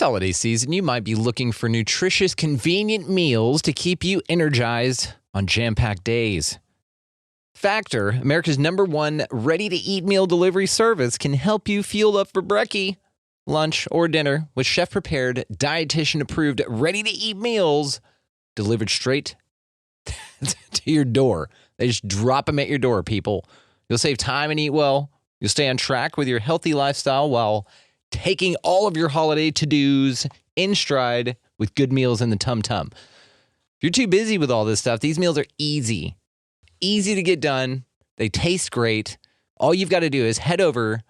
holiday season, you might be looking for nutritious, convenient meals to keep you energized on jam-packed days. Factor, America's #1 ready-to-eat meal delivery service, can help you fuel up for brekkie, lunch, or dinner with chef-prepared, dietitian-approved, ready-to-eat meals delivered straight to your door. They just drop them at your door, people. You'll save time and eat well. You'll stay on track with your healthy lifestyle while taking all of your holiday to-dos in stride with good meals in the tum-tum. If you're too busy with all this stuff, these meals are easy to get done. They taste great. All you've got to do is head over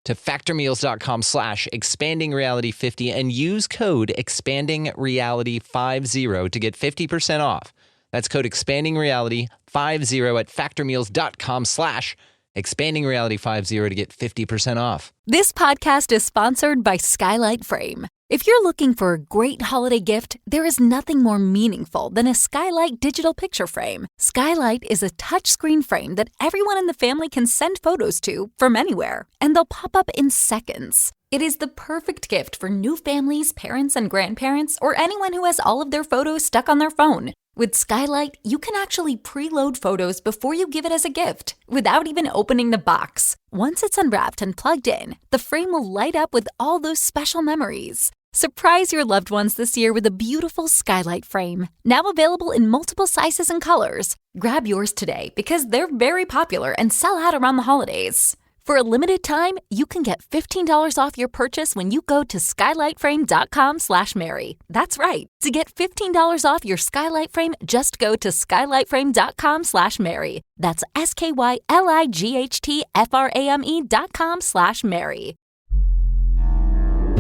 to factormeals.com/expandingreality50 and use code expandingreality50 to get 50% off. That's code expandingreality50 at factormeals.com/expandingreality50 to get 50% off. This podcast is sponsored by Skylight Frame. If you're looking for a great holiday gift, there is nothing more meaningful than a Skylight digital picture frame. Skylight is a touchscreen frame that everyone in the family can send photos to from anywhere, and they'll pop up in seconds. It is the perfect gift for new families, parents, and grandparents, or anyone who has all of their photos stuck on their phone. With Skylight, you can actually preload photos before you give it as a gift, without even opening the box. Once it's unwrapped and plugged in, the frame will light up with all those special memories. Surprise your loved ones this year with a beautiful Skylight frame, now available in multiple sizes and colors. Grab yours today because they're very popular and sell out around the holidays. For a limited time, you can get $15 off your purchase when you go to skylightframe.com/Mary. That's right. To get $15 off your Skylight frame, just go to skylightframe.com/Mary. That's SKYLIGHTFRAME.com/Mary.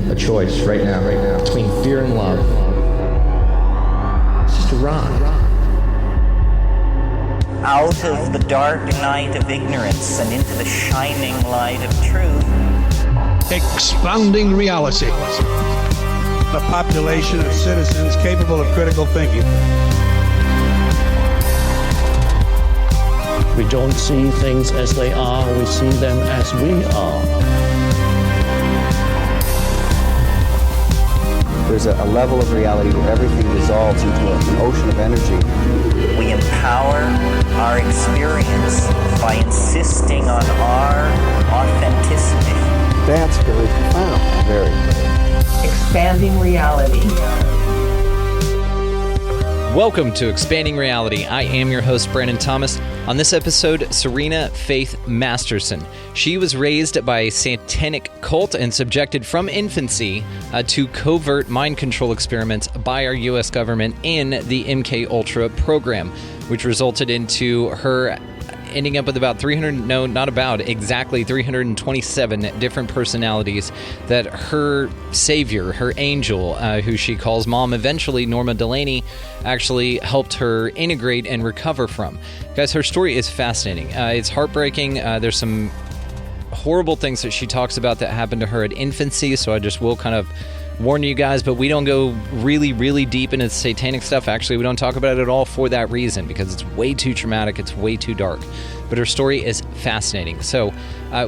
A choice right now, between fear and love. It's just a rock. Out of the dark night of ignorance and into the shining light of truth. Expanding reality. A population of citizens capable of critical thinking. We don't see things as they are, we see them as we are. There's a level of reality where everything dissolves into an ocean of energy. We empower our experience by insisting on our authenticity. That's very profound. Very. Expanding reality. Welcome to Expanding Reality. I am your host, Brandon Thomas. On this episode, Serena Faith Masterson. She was raised by a Satanic Cult and subjected from infancy to covert mind control experiments by our U.S. government in the MK Ultra program, which resulted into her ending up with exactly 327 different personalities that her savior, her angel, who she calls Mom, eventually Norma Delaney, actually helped her integrate and recover from. Guys, her story is fascinating. It's heartbreaking. There's some horrible things that she talks about that happened to her at infancy, so I just will kind of warn you guys, but we don't go really, really deep into satanic stuff. Actually, we don't talk about it at all for that reason, because it's way too traumatic, it's way too dark. But her story is fascinating. So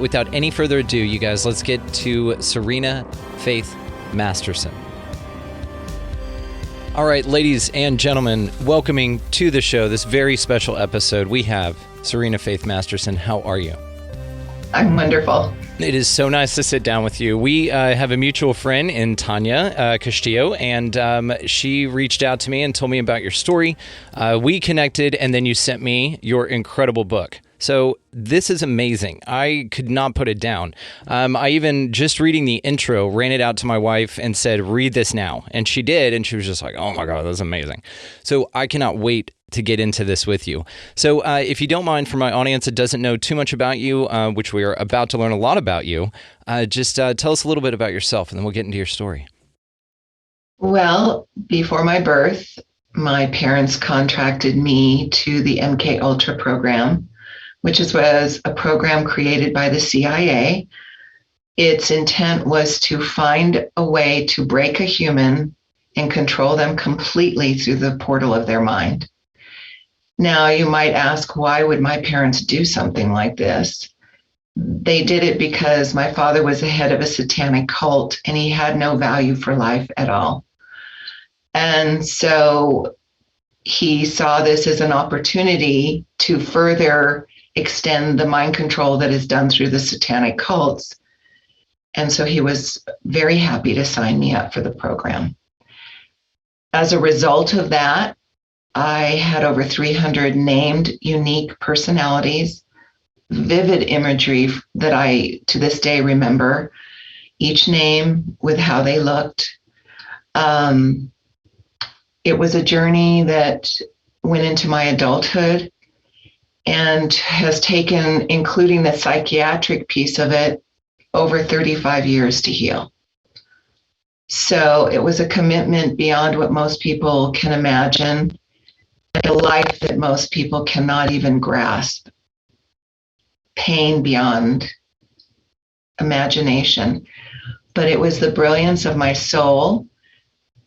without any further ado, you guys, let's get to Serena Faith Masterson. All right, ladies and gentlemen, welcoming to the show, this very special episode, we have Serena Faith Masterson. How are you? I'm wonderful. It is so nice to sit down with you. We have a mutual friend in Tanya Castillo, and she reached out to me and told me about your story. We connected, and then you sent me your incredible book. So this is amazing. I could not put it down. I even, just reading the intro, ran it out to my wife and said, read this now. And she did, and she was just like, oh my God, that's amazing. So I cannot wait to get into this with you. So if you don't mind, for my audience that doesn't know too much about you, which we are about to learn a lot about you, just tell us a little bit about yourself, and then we'll get into your story. Well, before my birth, my parents contracted me to the MK Ultra program, which was a program created by the CIA. Its intent was to find a way to break a human and control them completely through the portal of their mind. Now, you might ask, why would my parents do something like this? They did it because my father was the head of a satanic cult and he had no value for life at all. And so he saw this as an opportunity to further extend the mind control that is done through the satanic cults. And so he was very happy to sign me up for the program. As a result of that, I had over 300 named unique personalities, vivid imagery that I, to this day, remember, each name with how they looked. It was a journey that went into my adulthood and has taken, including the psychiatric piece of it, over 35 years to heal. So it was a commitment beyond what most people can imagine, a life that most people cannot even grasp, pain beyond imagination. But it was the brilliance of my soul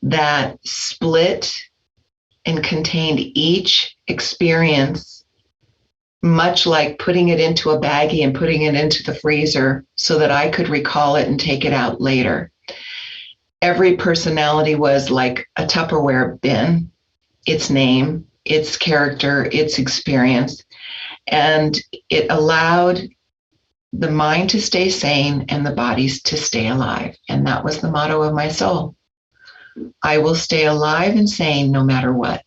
that split and contained each experience, much like putting it into a baggie and putting it into the freezer so that I could recall it and take it out later. Every personality was like a Tupperware bin, its name, its character, its experience, and it allowed the mind to stay sane and the bodies to stay alive. And that was the motto of my soul. I will stay alive and sane no matter what.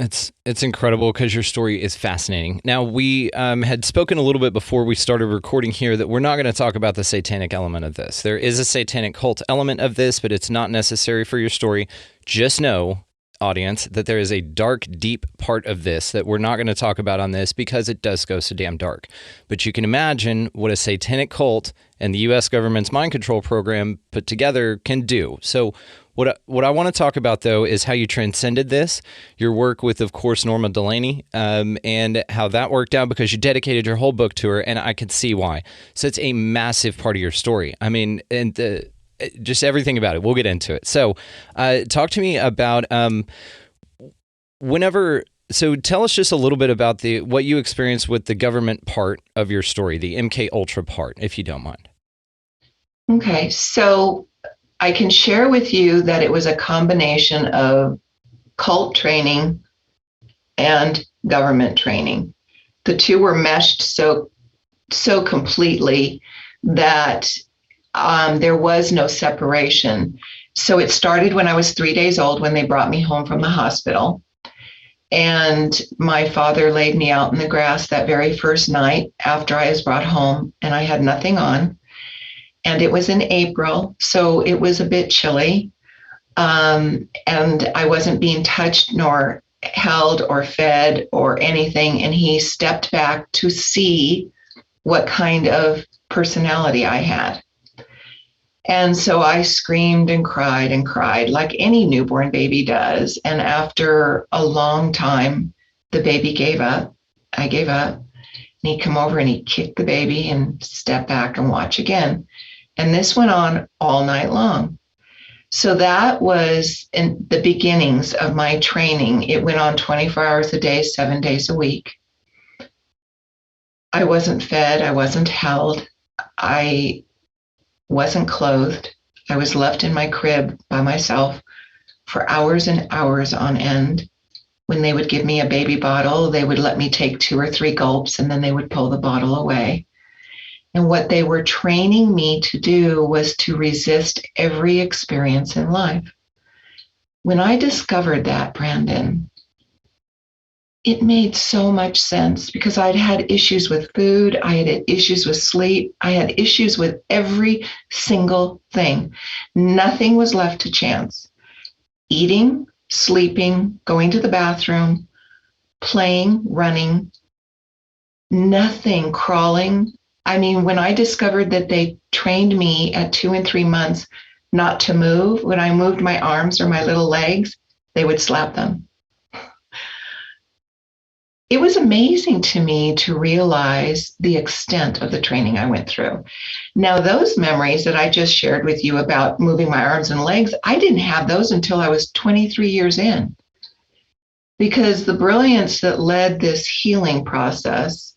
It's incredible because your story is fascinating. Now, we had spoken a little bit before we started recording here that we're not going to talk about the satanic element of this. There is a satanic cult element of this, but it's not necessary for your story. Just know, audience, that there is a dark, deep part of this that we're not going to talk about on this because it does go so damn dark. But you can imagine what a satanic cult and the U.S. government's mind control program put together can do. So what I want to talk about, though, is how you transcended this, your work with, of course, Norma Delaney, and how that worked out because you dedicated your whole book to her, and I could see why. So it's a massive part of your story. I mean, and just everything about it. We'll get into it. So talk to me about so tell us just a little bit about what you experienced with the government part of your story, the MK Ultra part, if you don't mind. Okay, so I can share with you that it was a combination of cult training and government training. The two were meshed so completely that there was no separation. So it started when I was 3 days old when they brought me home from the hospital. And my father laid me out in the grass that very first night after I was brought home, and I had nothing on. And it was in April, so it was a bit chilly. And I wasn't being touched nor held or fed or anything. And he stepped back to see what kind of personality I had. And so I screamed and cried like any newborn baby does. And after a long time, the baby gave up. I gave up. And he'd come over and he'd kick the baby and step back and watch again. And this went on all night long. So that was in the beginnings of my training. It went on 24 hours a day, 7 days a week. I wasn't fed. I wasn't held. I wasn't clothed. I was left in my crib by myself for hours and hours on end. When they would give me a baby bottle, they would let me take 2 or 3 gulps and then they would pull the bottle away. And what they were training me to do was to resist every experience in life. When I discovered that, Brandon, it made so much sense because I'd had issues with food, I had issues with sleep, I had issues with every single thing. Nothing was left to chance. Eating, sleeping, going to the bathroom, playing, running, nothing, crawling. I mean, when I discovered that they trained me at 2 and 3 months not to move, when I moved my arms or my little legs, they would slap them. It was amazing to me to realize the extent of the training I went through. Now, those memories that I just shared with you about moving my arms and legs, I didn't have those until I was 23 years in. Because the brilliance that led this healing process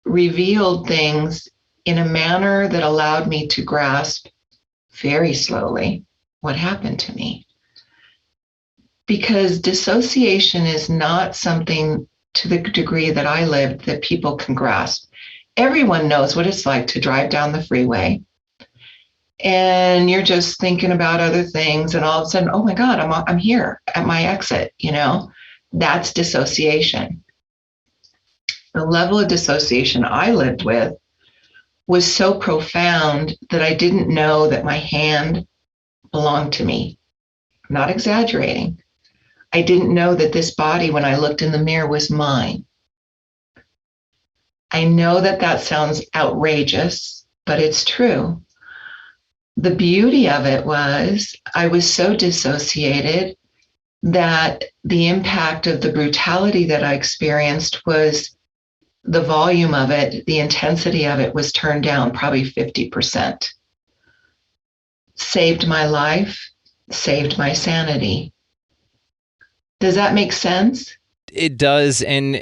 revealed things in a manner that allowed me to grasp very slowly what happened to me. Because dissociation is not something to the degree that I lived that people can grasp. Everyone knows what it's like to drive down the freeway and you're just thinking about other things, and all of a sudden, oh my God, I'm here at my exit, That's dissociation. The level of dissociation I lived with was so profound that I didn't know that my hand belonged to me. I'm not exaggerating. I didn't know that this body, when I looked in the mirror, was mine. I know that sounds outrageous, but it's true. The beauty of it was I was so dissociated that the impact of the brutality that I experienced was the volume of it, the intensity of it was turned down probably 50%. Saved my life, saved my sanity. Does that make sense? It does, and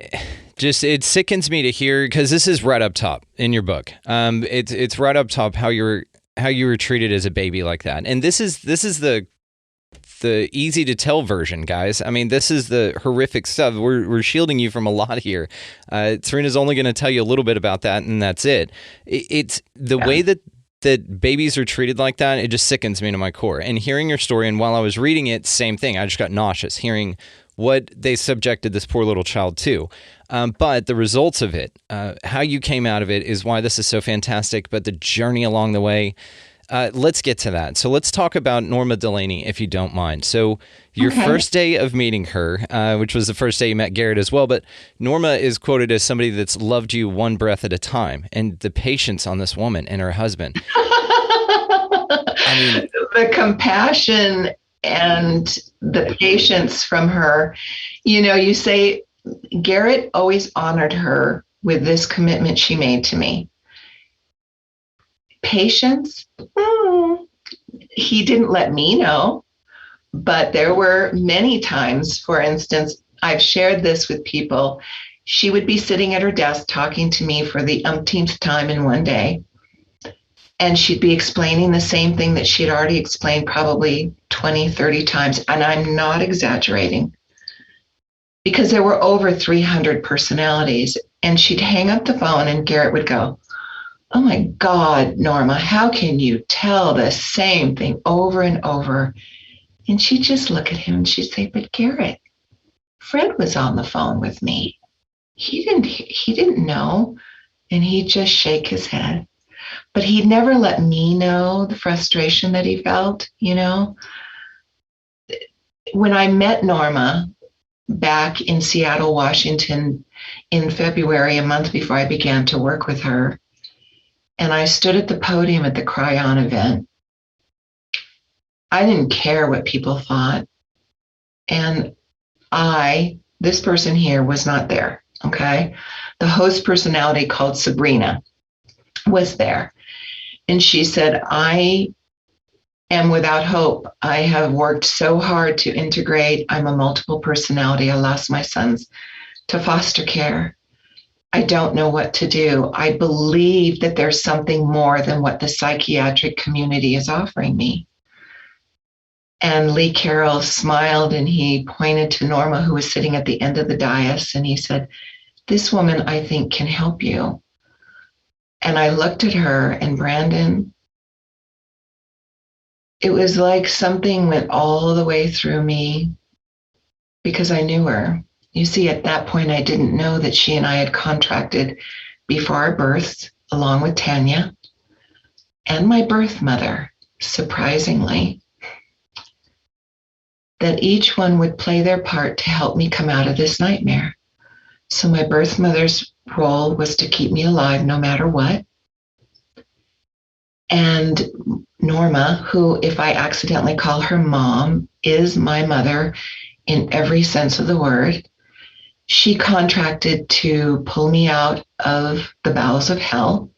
just it sickens me to hear, because this is right up top in your book. It's right up top how you were treated as a baby like that, and this is the easy to tell version, guys. I mean, this is the horrific stuff. We're shielding you from a lot here. Serena's only going to tell you a little bit about that, and that's it. It's the way that babies are treated like that. It just sickens me to my core. And hearing your story, and while I was reading it, same thing. I just got nauseous hearing what they subjected this poor little child to. But the results of it, how you came out of it, is why this is so fantastic. But the journey along the way, let's get to that. So let's talk about Norma Delaney, if you don't mind. So your first day of meeting her, which was the first day you met Garrett as well, but Norma is quoted as somebody that's loved you one breath at a time. And the patience on this woman and her husband. I mean, the compassion and the patience from her. You say Garrett always honored her with this commitment she made to me. Patience, he didn't let me know, but there were many times, for instance, I've shared this with people. She would be sitting at her desk talking to me for the umpteenth time in one day, and she'd be explaining the same thing that she'd already explained probably 20, 30 times, and I'm not exaggerating, because there were over 300 personalities, and she'd hang up the phone and Garrett would go, "Oh my God, Norma, how can you tell the same thing over and over?" And she'd just look at him and she'd say, "But Garrett, Fred was on the phone with me. He didn't know." And he'd just shake his head. But he'd never let me know the frustration that he felt, When I met Norma back in Seattle, Washington in February, a month before I began to work with her, and I stood at the podium at the Cry On event, I didn't care what people thought. And this person here was not there, okay? The host personality called Serena was there. And she said, "I am without hope. I have worked so hard to integrate. I'm a multiple personality. I lost my sons to foster care. I don't know what to do. I believe that there's something more than what the psychiatric community is offering me." And Lee Carroll smiled and he pointed to Norma, who was sitting at the end of the dais, and he said, "This woman, I think, can help you." And I looked at her, and Brandon, it was like something went all the way through me, because I knew her. You see, at that point, I didn't know that she and I had contracted before our births, along with Tanya and my birth mother, surprisingly, that each one would play their part to help me come out of this nightmare. So my birth mother's role was to keep me alive no matter what. And Norma, who, if I accidentally call her mom, is my mother in every sense of the word, she contracted to pull me out of the bowels of hell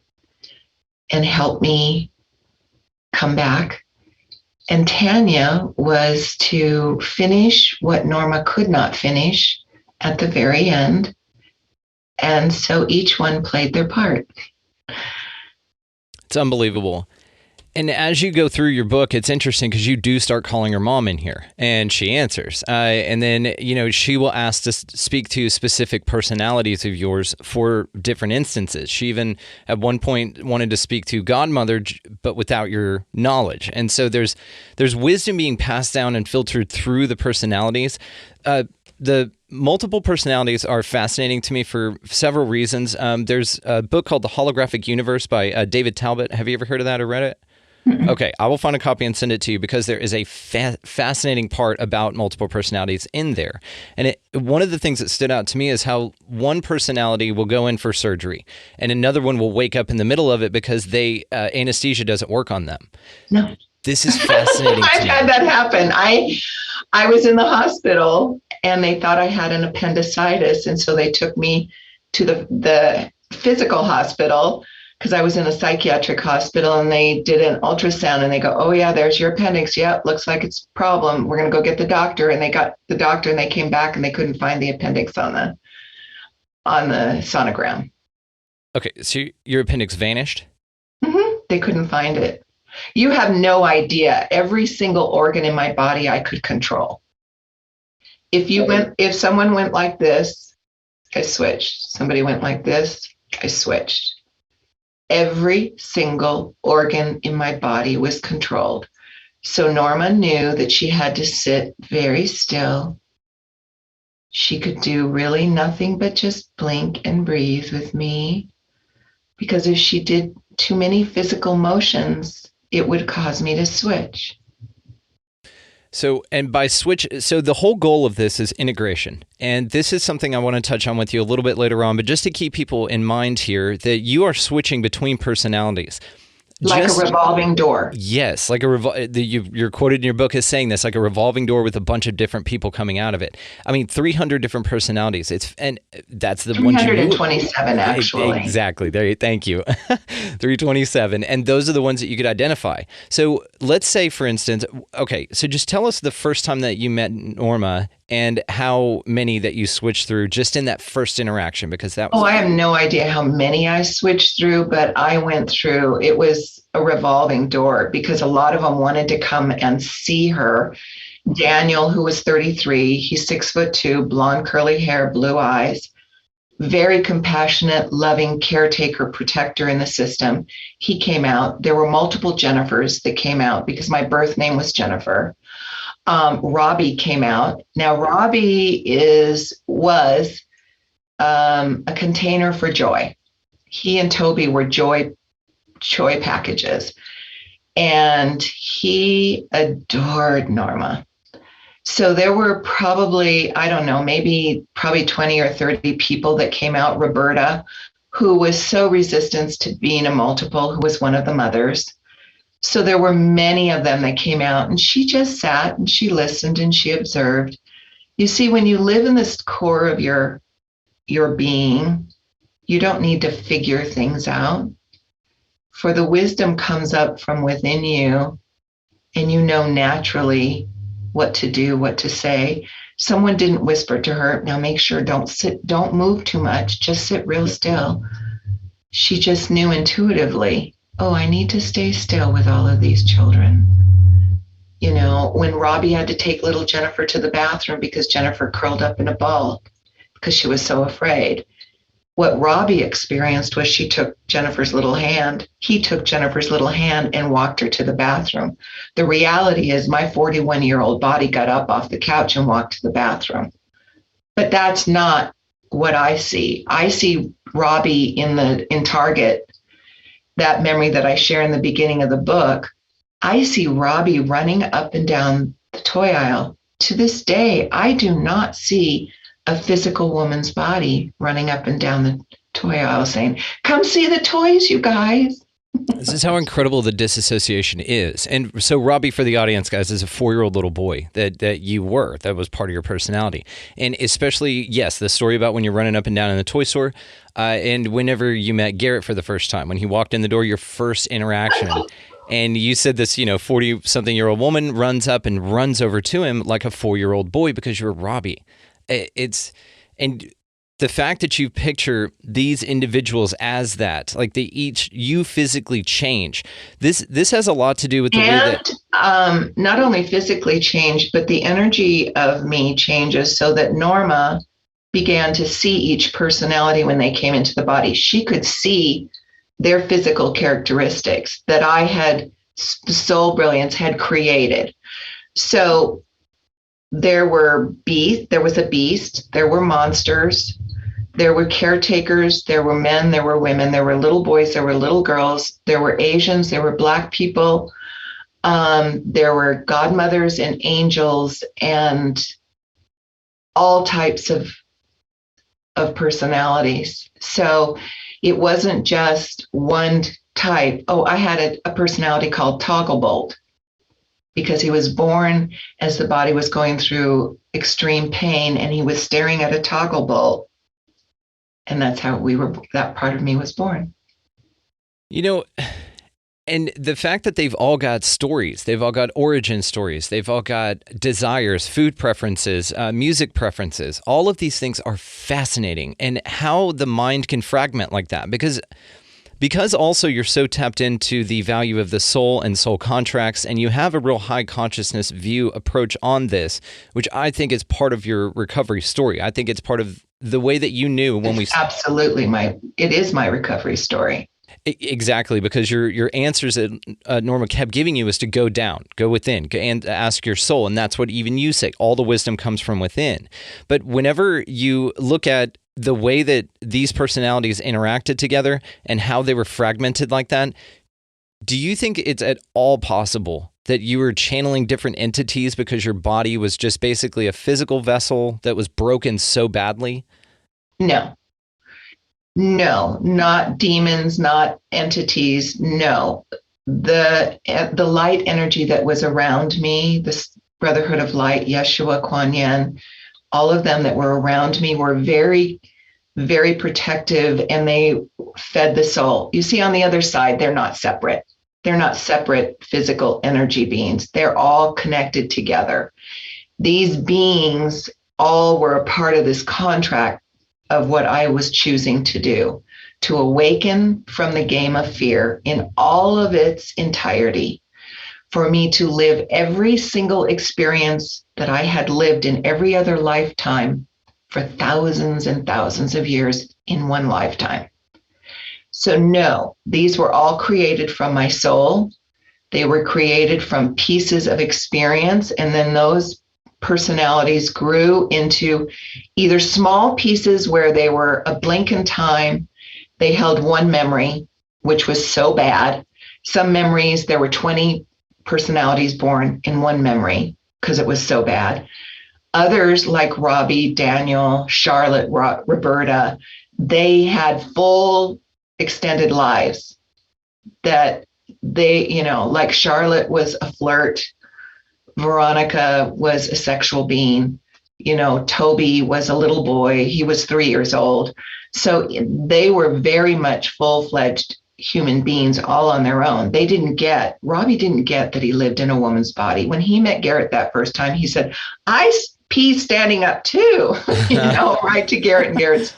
and help me come back. And Tanya was to finish what Norma could not finish at the very end, And so each one played their part. It's unbelievable. And as you go through your book, it's interesting because you do start calling her mom in here, and she answers. And then, she will ask to speak to specific personalities of yours for different instances. She even, at one point, wanted to speak to Godmother, but without your knowledge. And so there's wisdom being passed down and filtered through the personalities. The multiple personalities are fascinating to me for several reasons. There's a book called The Holographic Universe by David Talbot. Have you ever heard of that or read it? Okay, I will find a copy and send it to you because there is a fascinating part about multiple personalities in there. And one of the things that stood out to me is how one personality will go in for surgery and another one will wake up in the middle of it because anesthesia doesn't work on them. No. This is fascinating to I've me. had that happen. I was in the hospital and they thought I had an appendicitis. And so they took me to the physical hospital because I was in a psychiatric hospital, and they did an ultrasound and they go, oh yeah, there's your appendix. Yeah, looks like it's a problem. We're going to go get the doctor. And they got the doctor and they came back and they couldn't find the appendix on the sonogram. Okay, so your appendix vanished? Mm-hmm. They couldn't find it. You have no idea. Every single organ in my body I could control. If someone went like this, I switched. Somebody went like this, I switched. Every single organ in my body was controlled. So Norma knew that she had to sit very still. She could do really nothing but just blink and breathe with me, because if she did too many physical motions, it would cause me to switch. So the whole goal of this is integration. And this is something I want to touch on with you a little bit later on, but just to keep people in mind here that you are switching between personalities. Like a revolving door. Yes, like you're quoted in your book as saying this, like a revolving door with a bunch of different people coming out of it. I mean, 300 different personalities. And that's the 327 actually. Exactly. There. Thank you. 327, and those are the ones that you could identify. So let's say, for instance, okay. So just tell us the first time that you met Norma and how many that you switched through just in that first interaction, because that was... Oh, I have no idea how many I switched through, but I went through, it was a revolving door because a lot of them wanted to come and see her. Daniel, who was 33, he's 6'2", blonde, curly hair, blue eyes, very compassionate, loving caretaker, protector in the system. He came out. There were multiple Jennifers that came out because my birth name was Jennifer. Robbie came out. Now, Robbie was a container for joy. He and Toby were joy packages, and he adored Norma. So there were probably, I don't know, probably 20 or 30 people that came out. Roberta, who was so resistant to being a multiple, who was one of the mothers. So there were many of them that came out, and she just sat and she listened and she observed. You see, when you live in this core of your being, you don't need to figure things out. For the wisdom comes up from within you, and you know naturally what to do, what to say. Someone didn't whisper to her, now make sure don't move too much, just sit real still. She just knew intuitively, oh, I need to stay still with all of these children. You know, when Robbie had to take little Jennifer to the bathroom because Jennifer curled up in a ball because she was so afraid. What Robbie experienced was he took Jennifer's little hand and walked her to the bathroom. The reality is my 41-year-old body got up off the couch and walked to the bathroom. But that's not what I see. I see Robbie in Target, that memory that I share in the beginning of the book. I see Robbie running up and down the toy aisle. To this day, I do not see a physical woman's body running up and down the toy aisle saying, come see the toys, you guys. This is how incredible the disassociation is. And so Robbie, for the audience, guys, is a 4-year-old little boy that was part of your personality. And especially, yes, the story about when you're running up and down in the toy store, and whenever you met Garrett for the first time, when he walked in the door, your first interaction, and you said this, 40-something-year-old woman runs up and runs over to him like a 4-year-old boy because you're Robbie. And the fact that you picture these individuals as that, like you physically change. This has a lot to do with the way that not only physically change, but the energy of me changes so that Norma began to see each personality when they came into the body. She could see their physical characteristics that I had, Soul Brilliance had created. So there was a beast, there were monsters, there were caretakers, there were men, there were women, there were little boys, there were little girls, there were Asians, there were Black people, there were godmothers and angels, and all types of personalities. So it wasn't just one type. Oh, I had a personality called Togglebolt because he was born as the body was going through extreme pain, and he was staring at a toggle bolt. And that's how that part of me was born. And the fact that they've all got stories, they've all got origin stories, they've all got desires, food preferences, music preferences, all of these things are fascinating. And how the mind can fragment like that, because also you're so tapped into the value of the soul and soul contracts, and you have a real high consciousness view approach on this, which I think is part of your recovery story. I think it's part of the way that you knew when absolutely it is my recovery story. Exactly, because your answers that Norma kept giving you is to go down, go within, and ask your soul. And that's what even you say. All the wisdom comes from within. But whenever you look at the way that these personalities interacted together and how they were fragmented like that, do you think it's at all possible that you were channeling different entities because your body was just basically a physical vessel that was broken so badly? No, not demons, not entities. No, the light energy that was around me, this Brotherhood of Light, Yeshua, Kuan Yin, all of them that were around me were very, very protective, and they fed the soul. You see, on the other side, they're not separate. They're not separate physical energy beings. They're all connected together. These beings all were a part of this contract of what I was choosing to do, to awaken from the game of fear in all of its entirety, for me to live every single experience that I had lived in every other lifetime for thousands and thousands of years in one lifetime. So no, these were all created from my soul. They were created from pieces of experience, and then those personalities grew into either small pieces where they were a blink in time. They held one memory, which was so bad. Some memories, there were 20 personalities born in one memory because it was so bad. Others, like Robbie, Daniel, Charlotte, Roberta, they had full extended lives that they, like Charlotte was a flirt. Veronica was a sexual being. Toby was a little boy. He was 3 years old. So they were very much full-fledged human beings all on their own. Robbie didn't get that he lived in a woman's body. When he met Garrett that first time, he said, I pee standing up too, right to Garrett. And Garrett's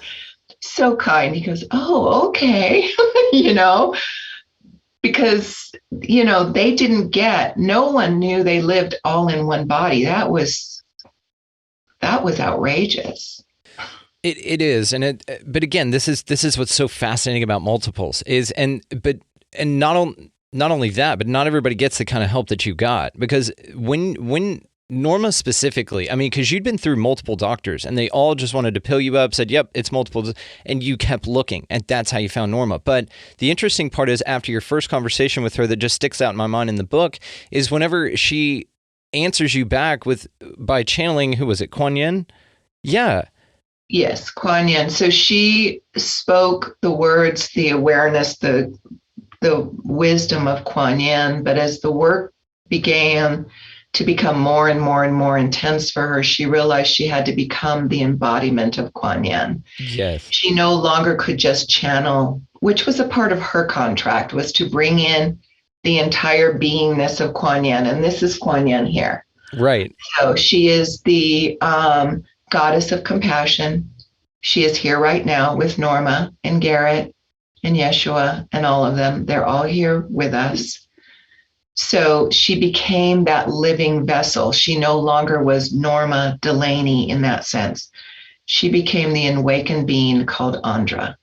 so kind. He goes, oh, okay. Because, they didn't no one knew they lived all in one body. That was outrageous. It is. But again, this is what's so fascinating about multiples but not only that, but not everybody gets the kind of help that you got, because when Norma specifically, because you'd been through multiple doctors and they all just wanted to pill you up, said, yep, it's multiple, and you kept looking, and that's how you found Norma. But the interesting part is, after your first conversation with her that just sticks out in my mind in the book, is whenever she answers you back by channeling, who was it, Kuan Yin? Yeah. Yes, Kuan Yin. So she spoke the words, the awareness, the wisdom of Kuan Yin, but as the work began to become more and more and more intense for her, she realized she had to become the embodiment of Kuan Yin. Yes. She no longer could just channel, which was a part of her contract, was to bring in the entire beingness of Kuan Yin. And this is Kuan Yin here. Right. So she is the goddess of compassion. She is here right now with Norma and Garrett and Yeshua and all of them. They're all here with us. So she became that living vessel. She no longer was Norma Delaney in that sense. She became the awakened being called Andra.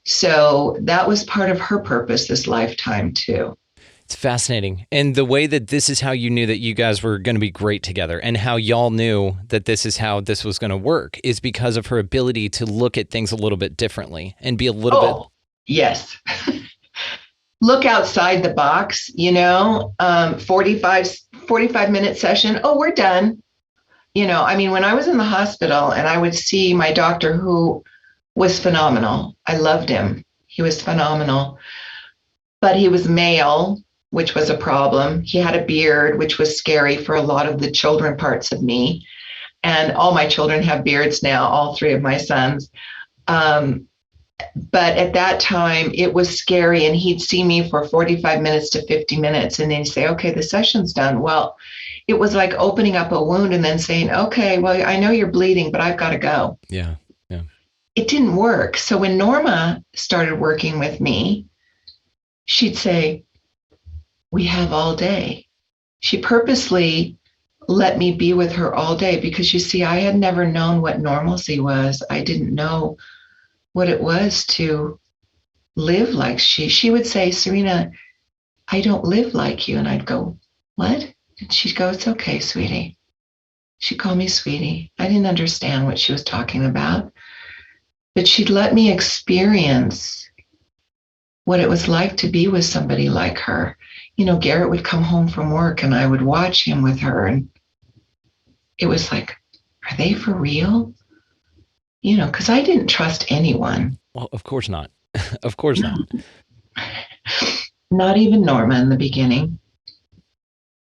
So that was part of her purpose this lifetime too. It's fascinating. And the way that this is how you knew that you guys were going to be great together and how y'all knew that this is how this was going to work is because of her ability to look at things a little bit differently and be a little bit. Yes. Look outside the box, 45-minute session. Oh, we're done. When I was in the hospital and I would see my doctor who was phenomenal. I loved him. He was phenomenal. But he was male, which was a problem. He had a beard, which was scary for a lot of the children parts of me. And all my children have beards now, all three of my sons. But at that time, it was scary. And he'd see me for 45 minutes to 50 minutes. And then he'd say, okay, the session's done. Well, it was like opening up a wound and then saying, okay, well, I know you're bleeding, but I've got to go. Yeah. It didn't work. So when Norma started working with me, she'd say, we have all day. She purposely let me be with her all day because, you see, I had never known what normalcy was. I didn't know what it was to live like she would say, Serena, I don't live like you. And I'd go, what? And she'd go, it's okay, sweetie. She'd call me sweetie. I didn't understand what she was talking about, but she'd let me experience what it was like to be with somebody like her. Garrett would come home from work and I would watch him with her. And it was like, are they for real? Because I didn't trust anyone. Well, of course not. Of course not. Not even Norma in the beginning.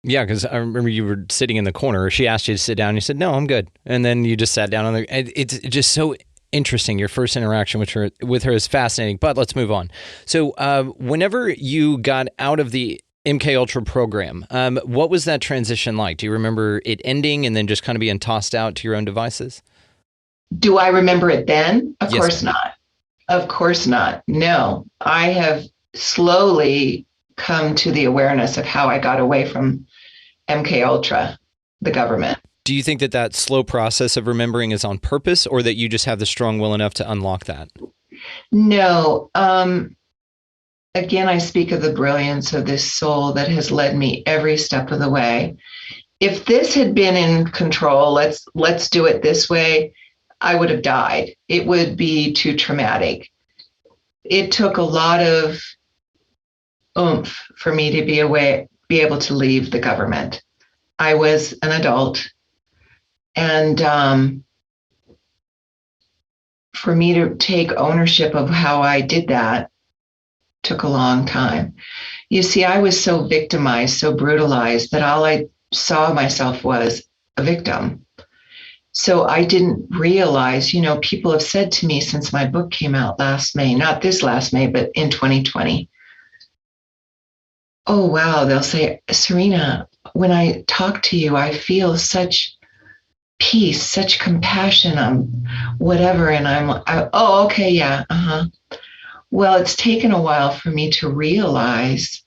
Yeah, because I remember you were sitting in the corner. She asked you to sit down. And you said, no, I'm good. And then you just sat down on the. It's just so interesting. Your first interaction with her is fascinating. But let's move on. So, whenever you got out of the MK Ultra program, what was that transition like? Do you remember it ending and then just kind of being tossed out to your own devices? Do I remember it then? Of Yes, course not. Of course not. No, I have slowly come to the awareness of how I got away from MK Ultra, the government. Do you think that slow process of remembering is on purpose, or that you just have the strong will enough to unlock that? No. Again, I speak of the brilliance of this soul that has led me every step of the way. If this had been in control, let's do it this way, I would have died. It would be too traumatic. It took a lot of oomph for me to be able to leave the government. I was an adult, and for me to take ownership of how I did that took a long time. You see, I was so victimized, so brutalized, that all I saw myself was a victim. So I didn't realize, people have said to me since my book came out last May, not this last May, but in 2020. Oh, wow. They'll say, Serena, when I talk to you, I feel such peace, such compassion, whatever. And oh, okay. Yeah. Well, it's taken a while for me to realize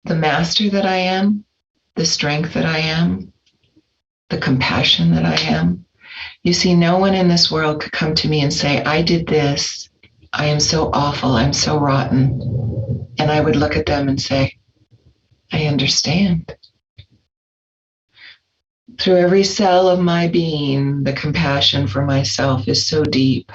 the master that I am, the strength that I am, the compassion that I am. You see, no one in this world could come to me and say, I did this. I am so awful. I'm so rotten. And I would look at them and say, I understand. Through every cell of my being, the compassion for myself is so deep.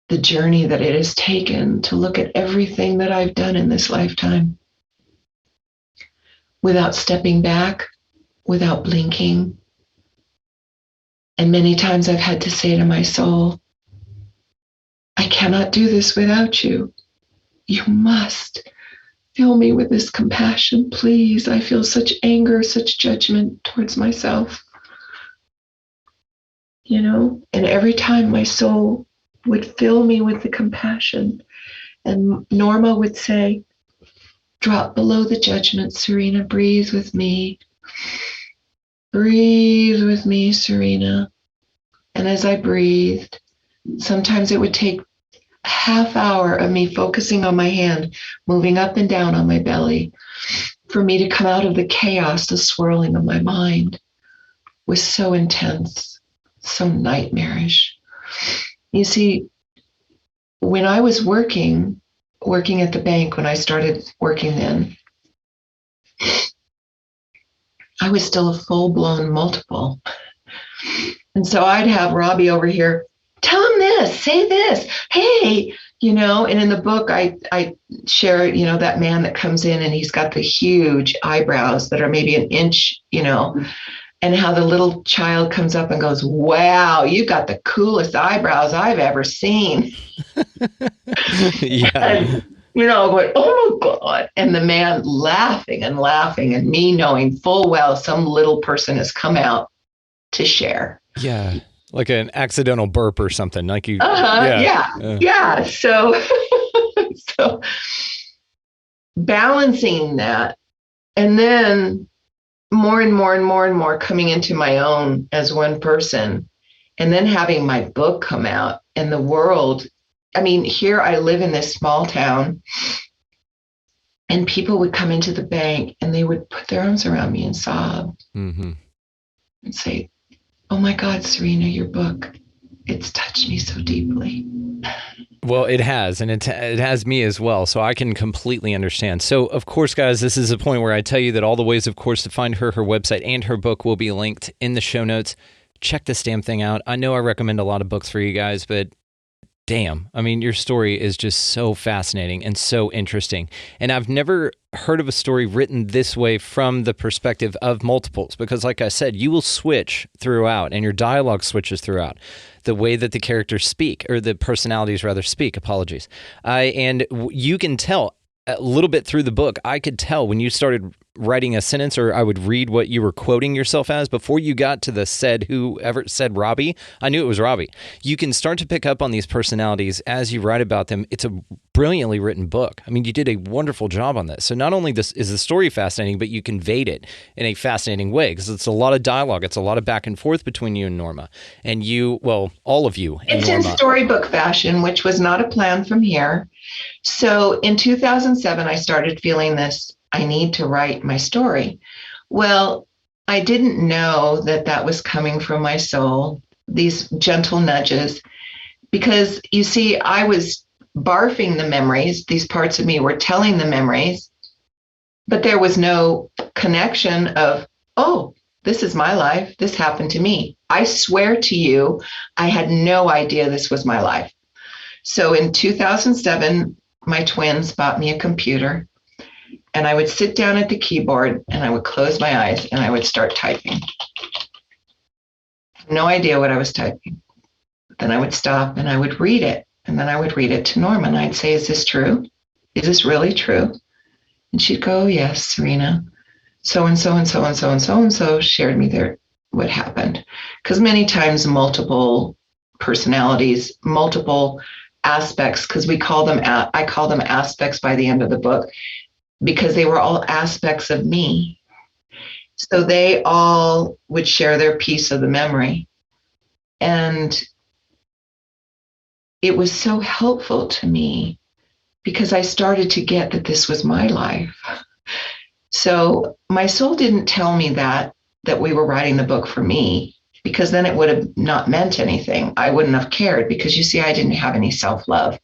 The journey that it has taken to look at everything that I've done in this lifetime without stepping back, without blinking. And many times I've had to say to my soul, I cannot do this without you. You must fill me with this compassion, please. I feel such anger, such judgment towards myself. And every time my soul would fill me with the compassion, and Norma would say, drop below the judgment, Serena, breathe with me. breathe with me, Serena. And as I breathed, sometimes it would take a half hour of me focusing on my hand, moving up and down on my belly, for me to come out of the chaos, the swirling of my mind was so intense, so nightmarish. You see, when I was working at the bank, when I started working then, I was still a full-blown multiple. And so I'd have Robbie over here, tell him this, say this, hey, and in the book I share, that man that comes in and he's got the huge eyebrows that are maybe an inch, and how the little child comes up and goes, wow, you got the coolest eyebrows I've ever seen. Yeah. And, going, oh my God. And the man laughing and laughing, and me knowing full well some little person has come out to share. Yeah. Like an accidental burp or something. Like you. Yeah. So balancing that, and then more and more and more and more coming into my own as one person, and then having my book come out, and the world. I mean, here I live in this small town, and people would come into the bank and they would put their arms around me and sob and say, oh my God, Serena, your book, it's touched me so deeply. Well, it has, and it has me as well, so I can completely understand. So, of course, guys, this is a point where I tell you that all the ways, of course, to find her website, and her book will be linked in the show notes. Check this damn thing out. I know I recommend a lot of books for you guys, but damn, I mean, your story is just so fascinating and so interesting. And I've never heard of a story written this way from the perspective of multiples, because like I said, you will switch throughout, and your dialogue switches throughout. The way that the characters speak, or the personalities rather speak, apologies. And you can tell a little bit through the book. I could tell when you started writing a sentence, or I would read what you were quoting yourself as before you got to the whoever said Robbie. I knew it was Robbie. You can start to pick up on these personalities as you write about them. It's a brilliantly written book. I mean, you did a wonderful job on this. So not only is the story fascinating, but you conveyed it in a fascinating way, because it's a lot of dialogue. It's a lot of back and forth between you and Norma, and you, well, all of you. It's in storybook fashion, which was not a plan from here. So in 2007, I started feeling this, I need to write my story. Well, I didn't know that was coming from my soul, these gentle nudges, because you see, I was barfing the memories. These parts of me were telling the memories, but there was no connection of, oh, this is my life. This happened to me. I swear to you, I had no idea this was my life. So in 2007, my twins bought me a computer, and I would sit down at the keyboard and I would close my eyes and I would start typing. No idea what I was typing. Then I would stop and I would read it. And then I would read it to Norma and I'd say, is this true? Is this really true? And she'd go, yes, Serena. So and so and so and so and so and so shared me what happened. Because many times multiple personalities, multiple aspects, because I call them aspects by the end of the book, because they were all aspects of me. So they all would share their piece of the memory. And it was so helpful to me because I started to get that this was my life. So my soul didn't tell me that we were writing the book for me, because then it would have not meant anything. I wouldn't have cared, because you see, I didn't have any self-love.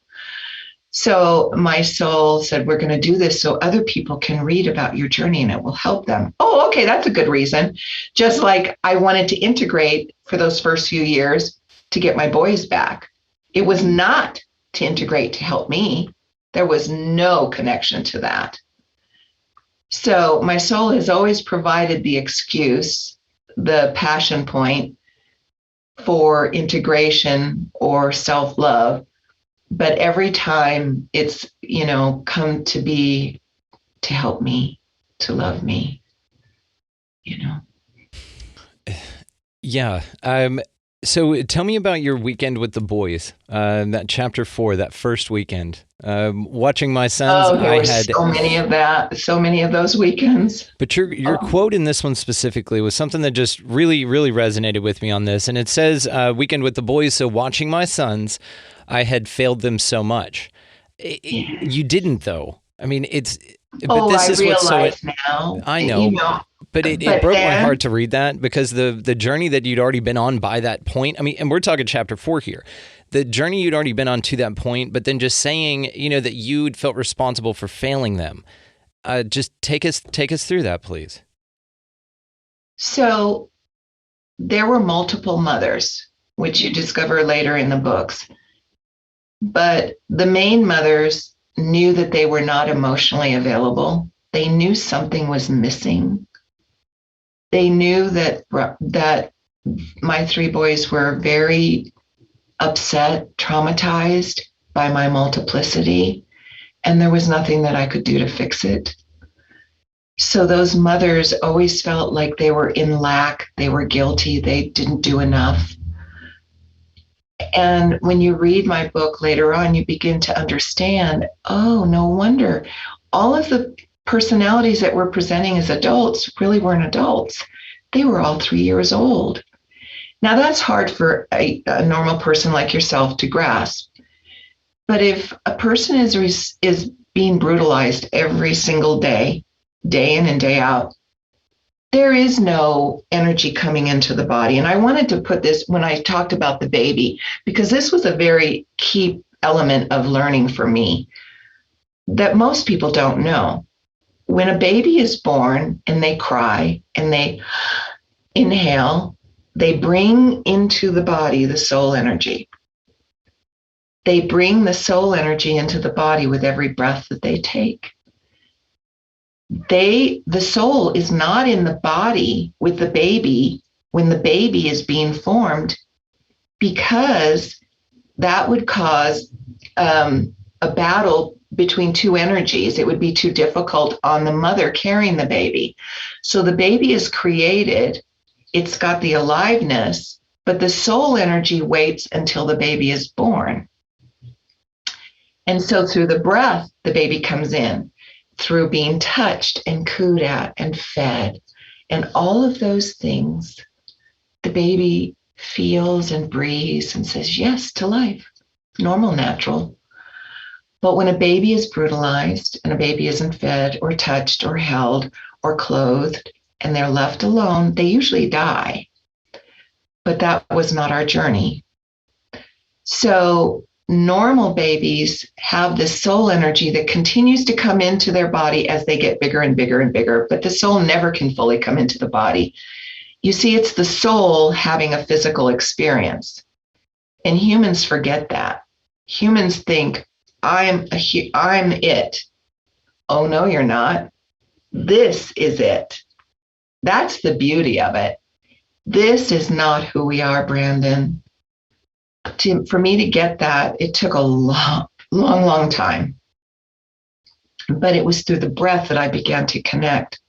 So my soul said, we're going to do this so other people can read about your journey and it will help them. Oh, okay, that's a good reason. Just like I wanted to integrate for those first few years to get my boys back. It was not to integrate to help me. There was no connection to that. So my soul has always provided the excuse, the passion point for integration or self-love. But every time it's, come to be to help me, to love me, Yeah. So tell me about your weekend with the boys, that chapter 4, that first weekend. Watching my sons, Oh, there I were had so many of those weekends. But your quote in this one specifically was something that just really, really resonated with me on this. And it says, weekend with the boys, so watching my sons, I had failed them so much. You didn't, though. I mean, but this is what's so... now. I know. But it broke my heart to read that, because the journey that you'd already been on by that point, I mean, and we're talking chapter 4 here, the journey you'd already been on to that point, but then just saying, that you'd felt responsible for failing them. Just take us through that, please. So there were multiple mothers, which you discover later in the books. But the main mothers knew that they were not emotionally available. They knew something was missing. They knew that my 3 boys were very upset, traumatized by my multiplicity, and there was nothing that I could do to fix it. So those mothers always felt like they were in lack, they were guilty, they didn't do enough. And when you read my book later on, you begin to understand, oh, no wonder all of the personalities that we're presenting as adults really weren't adults. They were all 3 years old. Now, that's hard for a normal person like yourself to grasp. But if a person is being brutalized every single day in and day out, there is no energy coming into the body. And I wanted to put this when I talked about the baby, because this was a very key element of learning for me that most people don't know. When a baby is born and they cry and they inhale, they bring into the body the soul energy. They bring the soul energy into the body with every breath that they take. The soul is not in the body with the baby when the baby is being formed, because that would cause a battle between 2 energies. It would be too difficult on the mother carrying the baby. So the baby is created, it's got the aliveness, but the soul energy waits until the baby is born. And so through the breath, the baby comes in, through being touched and cooed at and fed. And all of those things, the baby feels and breathes and says yes to life, normal, natural. But when a baby is brutalized and a baby isn't fed or touched or held or clothed and they're left alone, they usually die. But that was not our journey. So normal babies have this soul energy that continues to come into their body as they get bigger and bigger and bigger, but the soul never can fully come into the body. You see, it's the soul having a physical experience. And humans forget that. Humans think, I'm it. Oh, no, you're not. This is it. That's the beauty of it. This is not who we are, Brandon. For me to get that, it took a long time. But it was through the breath that I began to connect.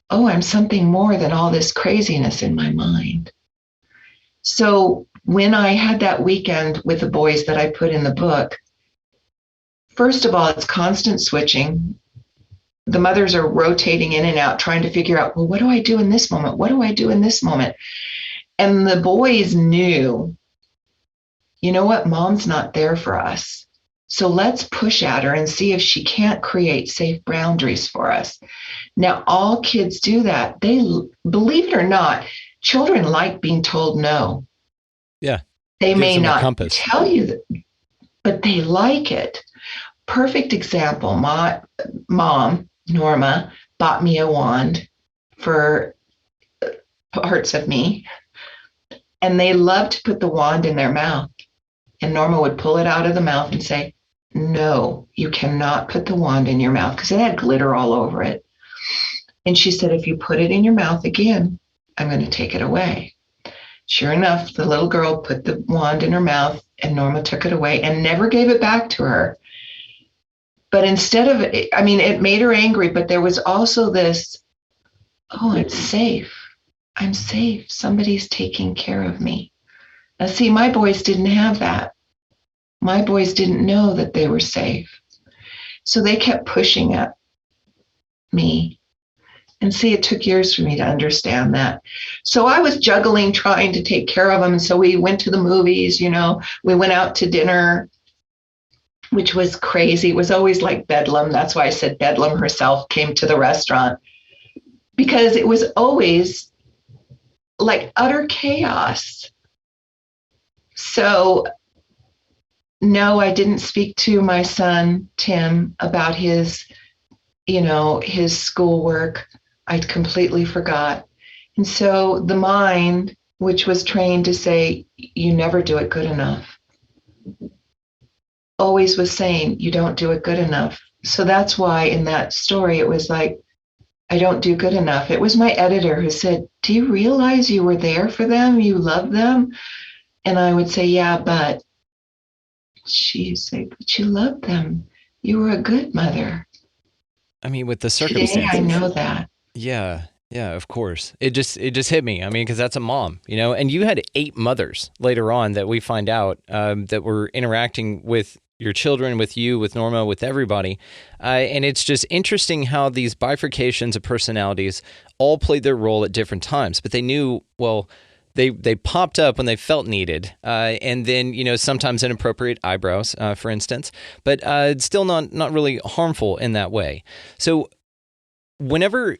Oh, I'm something more than all this craziness in my mind. So when I had that weekend with the boys that I put in the book, first of all, it's constant switching. The mothers are rotating in and out, trying to figure out, well, what do I do in this moment? What do I do in this moment? And the boys knew, you know what, mom's not there for us. So let's push at her and see if she can't create safe boundaries for us. Now, all kids do that. They, believe it or not, children like being told no. Yeah. They may not tell you that, but they like it. Perfect example, my mom, Norma, bought me a wand for parts of me, and they loved to put the wand in their mouth. And Norma would pull it out of the mouth and say, no, you cannot put the wand in your mouth, because it had glitter all over it. And she said, if you put it in your mouth again, I'm going to take it away. Sure enough, the little girl put the wand in her mouth, and Norma took it away and never gave it back to her. But instead of, it made her angry, but there was also this, oh, I'm safe. I'm safe. Somebody's taking care of me. Now, see, my boys didn't have that. My boys didn't know that they were safe. So they kept pushing at me. And see, it took years for me to understand that. So I was juggling, trying to take care of them. And so we went to the movies, we went out to dinner, which was crazy. It was always like Bedlam. That's why I said Bedlam herself came to the restaurant, because it was always like utter chaos. So no, I didn't speak to my son, Tim, about his schoolwork. I completely forgot. And so the mind, which was trained to say, you never do it good enough, always was saying, you don't do it good enough. So that's why in that story, it was like, I don't do good enough. It was my editor who said, do you realize you were there for them? You love them? And I would say, yeah, but she'd say, but you love them. You were a good mother. I mean, with the circumstances. Today, I know that. Yeah, of course. It just hit me. I mean, because that's a mom, and you had 8 mothers later on that we find out that were interacting with your children, with you, with Norma, with everybody. And it's just interesting how these bifurcations of personalities all played their role at different times, but they knew, well, they popped up when they felt needed. And then, sometimes inappropriate eyebrows, for instance, but it's still not really harmful in that way. So whenever,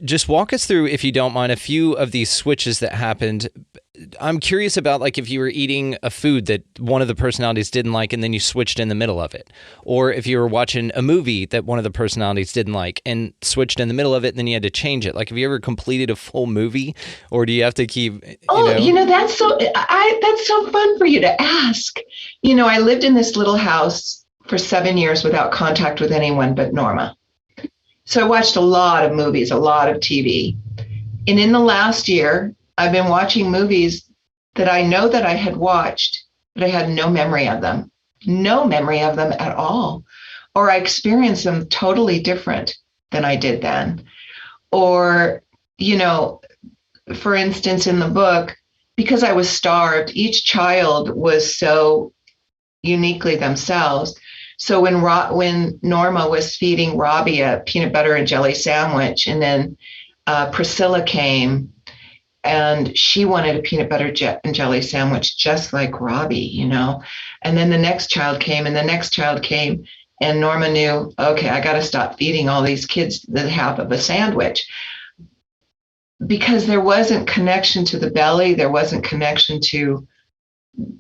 just walk us through, if you don't mind, a few of these switches that happened. I'm curious about, like, if you were eating a food that one of the personalities didn't like and then you switched in the middle of it, or if you were watching a movie that one of the personalities didn't like and switched in the middle of it and then you had to change it. Like, have you ever completed a full movie, or do you have to keep, that's so fun for you to ask. I lived in this little house for 7 years without contact with anyone but Norma. So I watched a lot of movies, a lot of TV. And in the last year, I've been watching movies that I know that I had watched, but I had no memory of them at all. Or I experienced them totally different than I did then. Or, for instance, in the book, because I was starved, each child was so uniquely themselves. So when Norma was feeding Robbie a peanut butter and jelly sandwich, and then Priscilla came, and she wanted a peanut butter and jelly sandwich just like Robbie, And then the next child came, and Norma knew, okay, I got to stop feeding all these kids the half of a sandwich. Because there wasn't connection to the belly, there wasn't connection to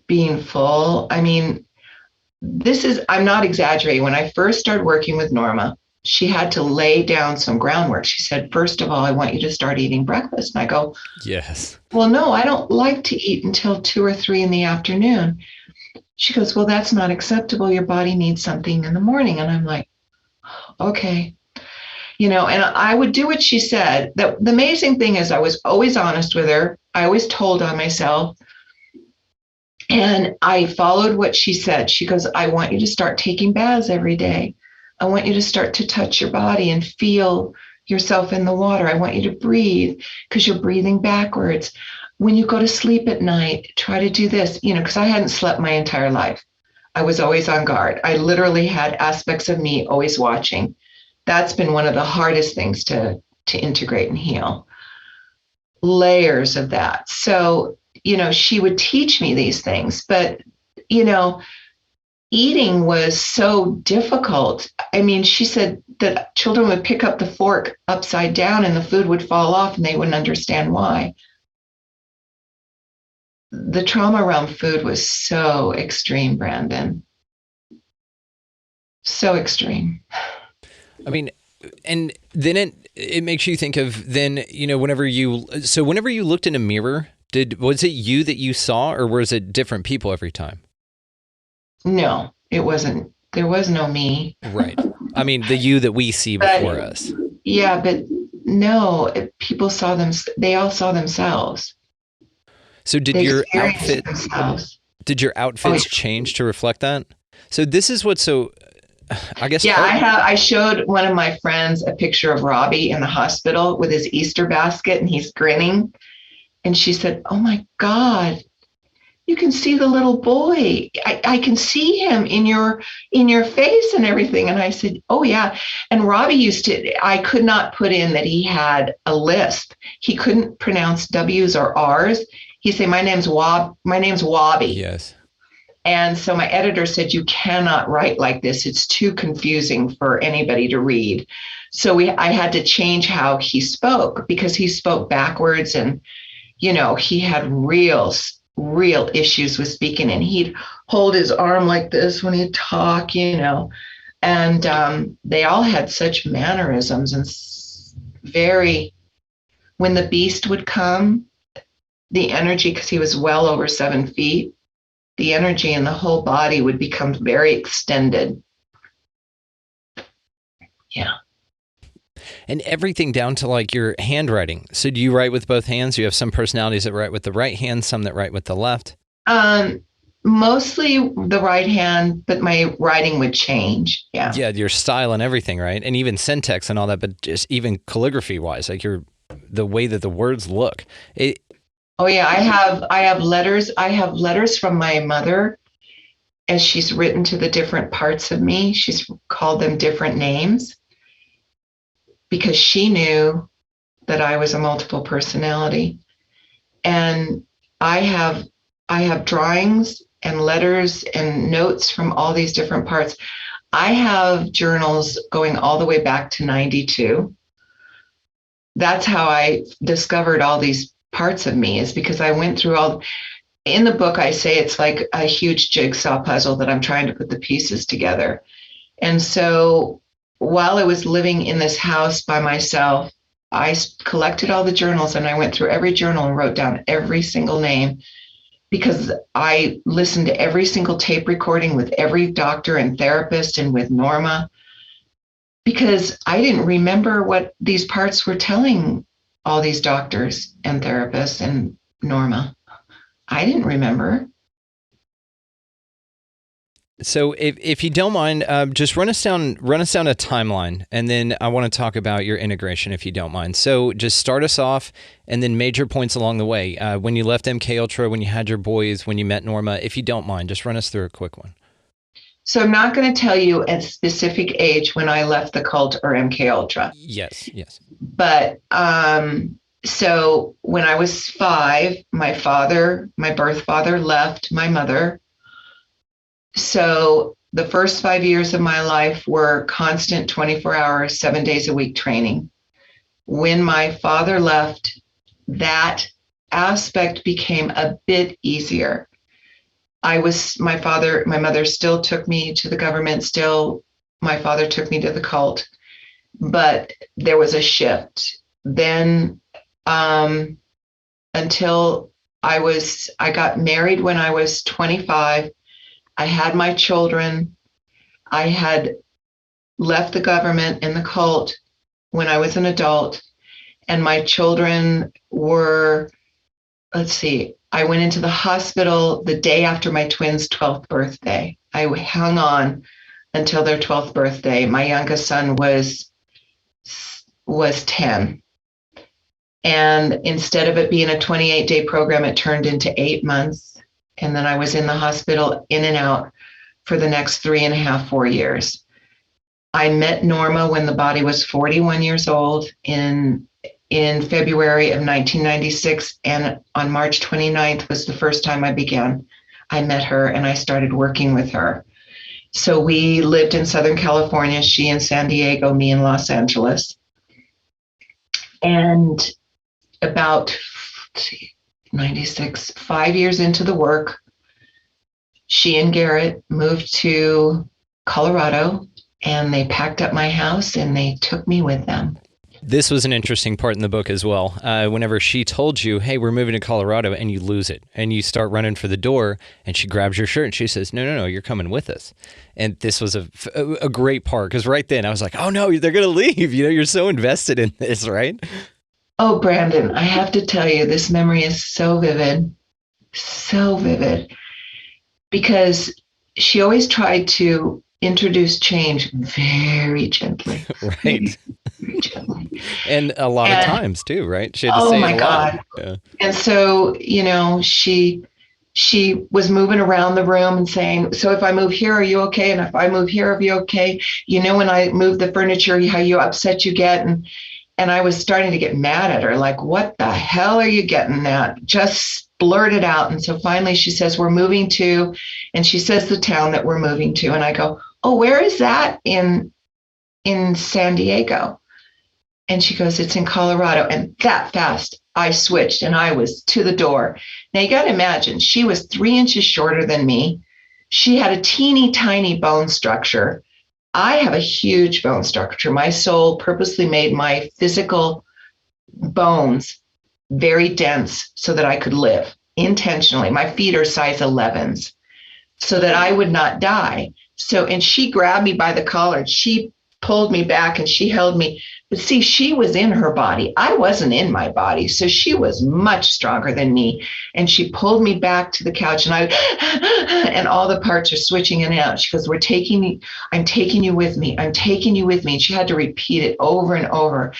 being full. I mean, I'm not exaggerating. When I first started working with Norma, she had to lay down some groundwork. She said, first of all, I want you to start eating breakfast. And I go, yes. Well, no, I don't like to eat until 2 or 3 in the afternoon. She goes, well, that's not acceptable. Your body needs something in the morning. And I'm like, okay. And I would do what she said. The amazing thing is I was always honest with her. I always told on myself. And I followed what she said. She goes, I want you to start taking baths every day. I want you to start to touch your body and feel yourself in the water. I want you to breathe, because you're breathing backwards. When you go to sleep at night, try to do this, because I hadn't slept my entire life. I was always on guard. I literally had aspects of me always watching. That's been one of the hardest things to integrate and heal. Layers of that. So, she would teach me these things, but, eating was so difficult. I mean, she said that children would pick up the fork upside down and the food would fall off and they wouldn't understand why. The trauma around food was so extreme, Brandon. So extreme. I mean, and then it makes you think of then, whenever you looked in a mirror, was it you that you saw, or was it different people every time? No, it wasn't. There was no me. Right. I mean, the you that we see before us. Yeah, but no, people saw them. They all saw themselves. So did your outfits change to reflect that? So this is what's so, I guess. Yeah, I showed one of my friends a picture of Robbie in the hospital with his Easter basket, and he's grinning. And she said, "Oh my God, you can see the little boy. I can see him in your face and everything." And I said, "Oh yeah." And Robbie I could not put in that he had a lisp. He couldn't pronounce W's or R's. He'd say, my name's Wobby. Yes. And so my editor said, "You cannot write like this. It's too confusing for anybody to read." So I had to change how he spoke, because he spoke backwards, and, he had real issues with speaking, and he'd hold his arm like this when he'd talk, and they all had such mannerisms, and when the beast would come, the energy, because he was well over 7 feet, the energy in the whole body would become very extended. Yeah. And everything down to like your handwriting. So do you write with both hands? You have some personalities that write with the right hand, some that write with the left? Mostly the right hand, but my writing would change. Yeah. Yeah, your style and everything, right? And even syntax and all that, but just even calligraphy wise, like the way that the words look. Oh yeah, I have letters. I have letters from my mother, as she's written to the different parts of me. She's called them different names, because she knew that I was a multiple personality. And I have drawings and letters and notes from all these different parts. I have journals going all the way back to 92. That's how I discovered all these parts of me, is because I went through in the book, I say it's like a huge jigsaw puzzle that I'm trying to put the pieces together. And so while I was living in this house by myself, I collected all the journals, and I went through every journal and wrote down every single name, because I listened to every single tape recording with every doctor and therapist and with Norma, because I didn't remember what these parts were telling all these doctors and therapists and Norma. I didn't remember. So if you don't mind, just run us down a timeline, and then I want to talk about your integration, if you don't mind. So just start us off, and then major points along the way. When you left MK Ultra, when you had your boys, when you met Norma, if you don't mind, just run us through a quick one. So I'm not going to tell you a specific age when I left the cult or MK Ultra. Yes. But so when I was 5, my birth father left my mother. So the first 5 years of my life were constant 24 hours, 7 days a week training. When my father left, that aspect became a bit easier. My mother still took me to the government, my father took me to the cult, but there was a shift. Then until I got married when I was 25, I had my children. I had left the government and the cult when I was an adult, and my children were, I went into the hospital the day after my twins' 12th birthday. I hung on until their 12th birthday. My youngest son was 10. And instead of it being a 28-day program, it turned into 8 months. And then I was in the hospital in and out for the next 3.5, 4 years. I met Norma when the body was 41 years old in February of 1996, and on March 29th was the first time I met her, and I started working with her. So we lived in Southern California, she in San Diego, me in Los Angeles. And about 96, 5 years into the work, she and Garrett moved to Colorado, and they packed up my house and they took me with them. This was an interesting part in the book as well. Whenever she told you, hey, we're moving to Colorado, and you lose it, and you start running for the door, and she grabs your shirt, and she says, no, you're coming with us. And this was a great part, because right then I was like, oh, no, they're going to leave. You're so invested in this, right? Oh, Brandon, I have to tell you, this memory is so vivid, because she always tried to introduce change very gently. Right. Very gently. And a lot of times too, right? She had to Oh say my it a God. lot. Yeah. And so, she was moving around the room and saying, so if I move here, are you okay? And if I move here, are you okay? When I move the furniture, how you upset you get. And I was starting to get mad at her, like, what the hell are you getting at? Just blurt it out. And so finally she says, we're moving to, and she says the town that we're moving to. And I go, oh, where is that in San Diego? And she goes, it's in Colorado. And that fast, I switched and I was to the door. Now you got to imagine, she was 3 inches shorter than me. She had a teeny tiny bone structure. I have a huge bone structure. My soul purposely made my physical bones very dense so that I could live intentionally. My feet are size 11s so that I would not die. And she grabbed me by the collar and she pulled me back and she held me. But see, she was in her body. I wasn't in my body. So she was much stronger than me. And she pulled me back to the couch and and all the parts are switching in and out. She goes, I'm taking you with me. I'm taking you with me. And she had to repeat it over and over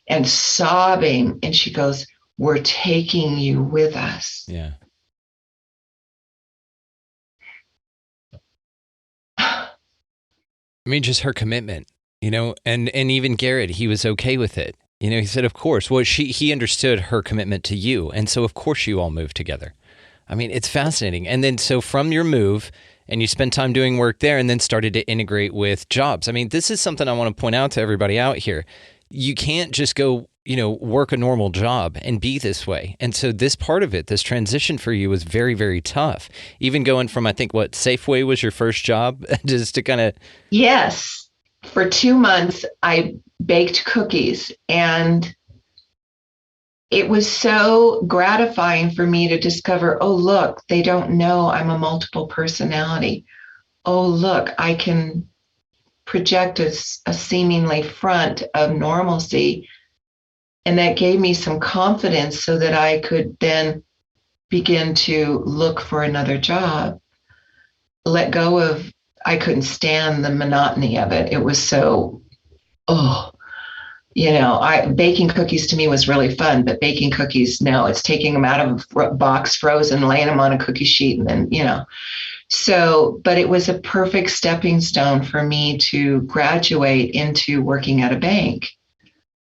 and sobbing. And she goes, we're taking you with us. Yeah. I mean, just her commitment. And even Garrett, he was okay with it. He said, of course. Well, he understood her commitment to you. And so, of course, you all moved together. I mean, it's fascinating. And then so from your move, and you spent time doing work there and then started to integrate with jobs. I mean, this is something I want to point out to everybody out here. You can't just go, work a normal job and be this way. And so this part of it, this transition for you was very, very tough. Even going from, I think, Safeway was your first job, just to kind of... Yes. For 2 months, I baked cookies, and it was so gratifying for me to discover, oh, look, they don't know I'm a multiple personality. Oh, look, I can project a seemingly front of normalcy. And that gave me some confidence so that I could then begin to look for another job, let go of, I couldn't stand the monotony of it. It was so, baking cookies to me was really fun, but baking cookies, no, it's taking them out of a box frozen, laying them on a cookie sheet, and then, but it was a perfect stepping stone for me to graduate into working at a bank,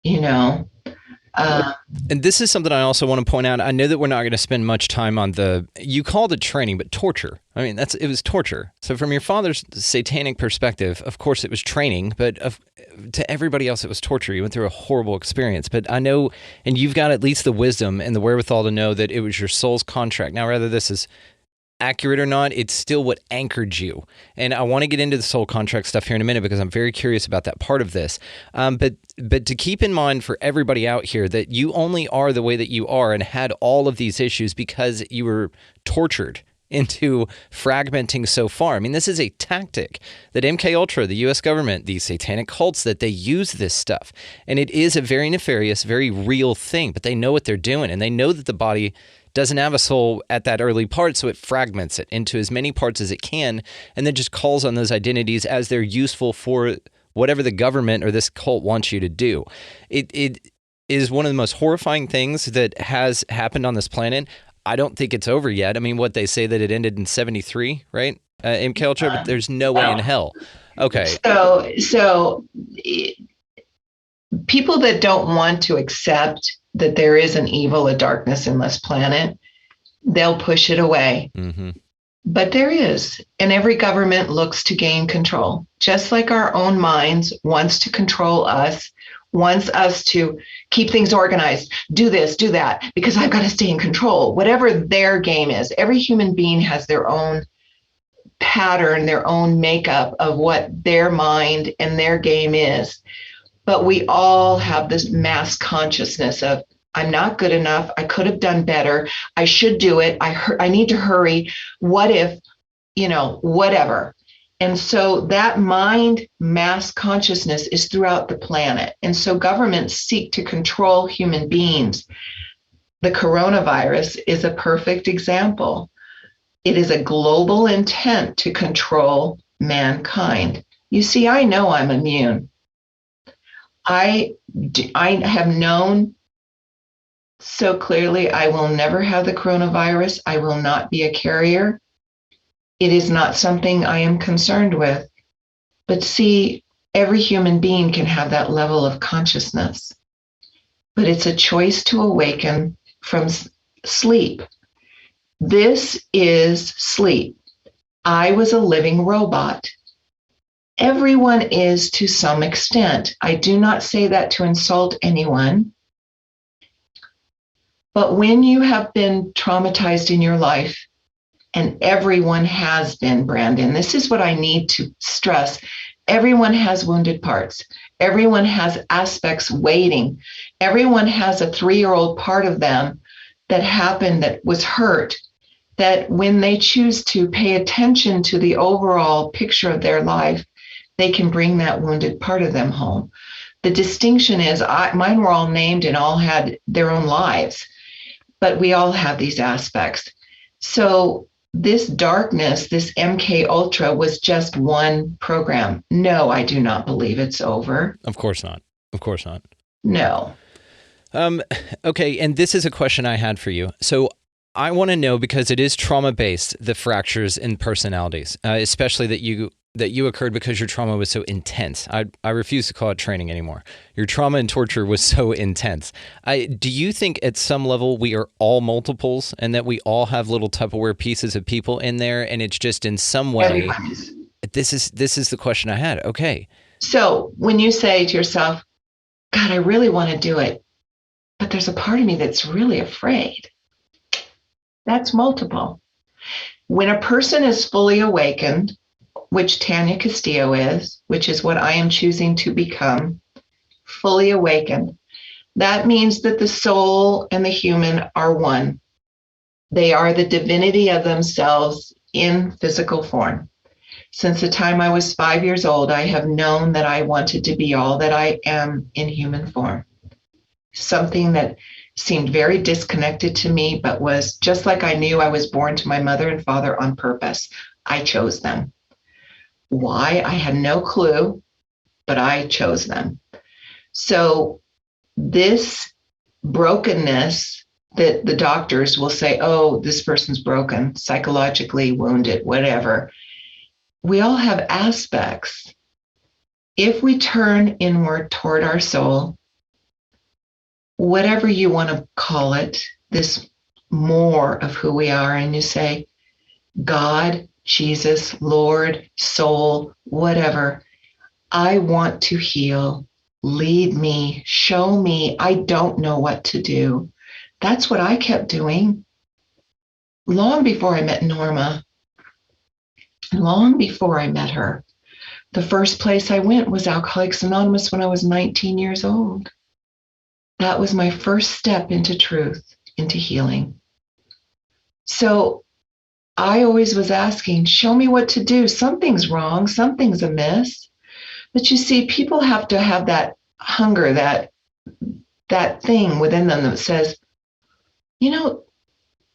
And this is something I also want to point out. I know that we're not going to spend much time on you called it training, but torture. I mean, it was torture. So from your father's satanic perspective, of course it was training, but to everybody else it was torture. You went through a horrible experience. But I know, and you've got at least the wisdom and the wherewithal to know that it was your soul's contract. Now, whether this is accurate or not, it's still what anchored you. And I want to get into the soul contract stuff here in a minute because I'm very curious about that part of this. But to keep in mind for everybody out here that you only are the way that you are and had all of these issues because you were tortured into fragmenting so far. I mean, this is a tactic that MK Ultra, the U.S. government, these satanic cults, that they use this stuff. And it is a very nefarious, very real thing, but they know what they're doing, and they know that the body doesn't have a soul at that early part, so it fragments it into as many parts as it can, and then just calls on those identities as they're useful for whatever the government or this cult wants you to do. It is one of the most horrifying things that has happened on this planet. I don't think it's over yet. I mean, what they say that it ended in 73, right? MK Ultra, but there's no way in hell. Okay. So people that don't want to accept that there is an evil, a darkness in this planet, they'll push it away. Mm-hmm. But there is, and every government looks to gain control, just like our own minds wants to control us, wants us to keep things organized, do this, do that, because I've got to stay in control. Whatever their game is, every human being has their own pattern, their own makeup of what their mind and their game is. But we all have this mass consciousness of, I'm not good enough. I could have done better. I should do it. I need to hurry. What if, whatever. And so that mind mass consciousness is throughout the planet. And so governments seek to control human beings. The coronavirus is a perfect example. It is a global intent to control mankind. You see, I know I'm immune. I have known so clearly I will never have the coronavirus. I will not be a carrier. It is not something I am concerned with. But see, every human being can have that level of consciousness. But it's a choice to awaken from sleep. This is sleep. I was a living robot. Everyone is to some extent. I do not say that to insult anyone. But when you have been traumatized in your life, and everyone has been, Brandon, this is what I need to stress. Everyone has wounded parts. Everyone has aspects waiting. Everyone has a 3-year-old part of them that happened, that was hurt, that when they choose to pay attention to the overall picture of their life, they can bring that wounded part of them home. The distinction is, mine were all named and all had their own lives, but we all have these aspects. So this darkness, this MK Ultra, was just one program. No, I do not believe it's over. Of course not. Of course not. No. Okay, and this is a question I had for you. So I want to know, because it is trauma-based, the fractures in personalities, especially that you occurred because your trauma was so intense. I refuse to call it training anymore. Your trauma and torture was so intense. Do you think at some level we are all multiples, and that we all have little Tupperware pieces of people in there, and it's just in some way? Everybody's. This is the question I had. Okay. So when you say to yourself, God, I really want to do it, but there's a part of me that's really afraid. That's multiple. When a person is fully awakened, which Tanya Castillo is, which is what I am choosing to become, fully awakened, that means that the soul and the human are one. They are the divinity of themselves in physical form. Since the time I was 5 years old, I have known that I wanted to be all that I am in human form. Something that seemed very disconnected to me, but was just like I knew I was born to my mother and father on purpose. I chose them. Why? I had no clue, but I chose them. So this brokenness that the doctors will say, oh, this person's broken, psychologically wounded, whatever. We all have aspects. If we turn inward toward our soul, whatever you want to call it, this more of who we are, and you say, God, Jesus, Lord, soul, whatever, I want to heal. Lead me, show me. I don't know what to do. That's what I kept doing long before I met Norma, long before I met her. The first place I went was Alcoholics Anonymous when I was 19 years old. That was my first step into truth, into healing. So I always was asking, show me what to do. Something's wrong, something's amiss. But you see, people have to have that hunger, that thing within them that says, you know,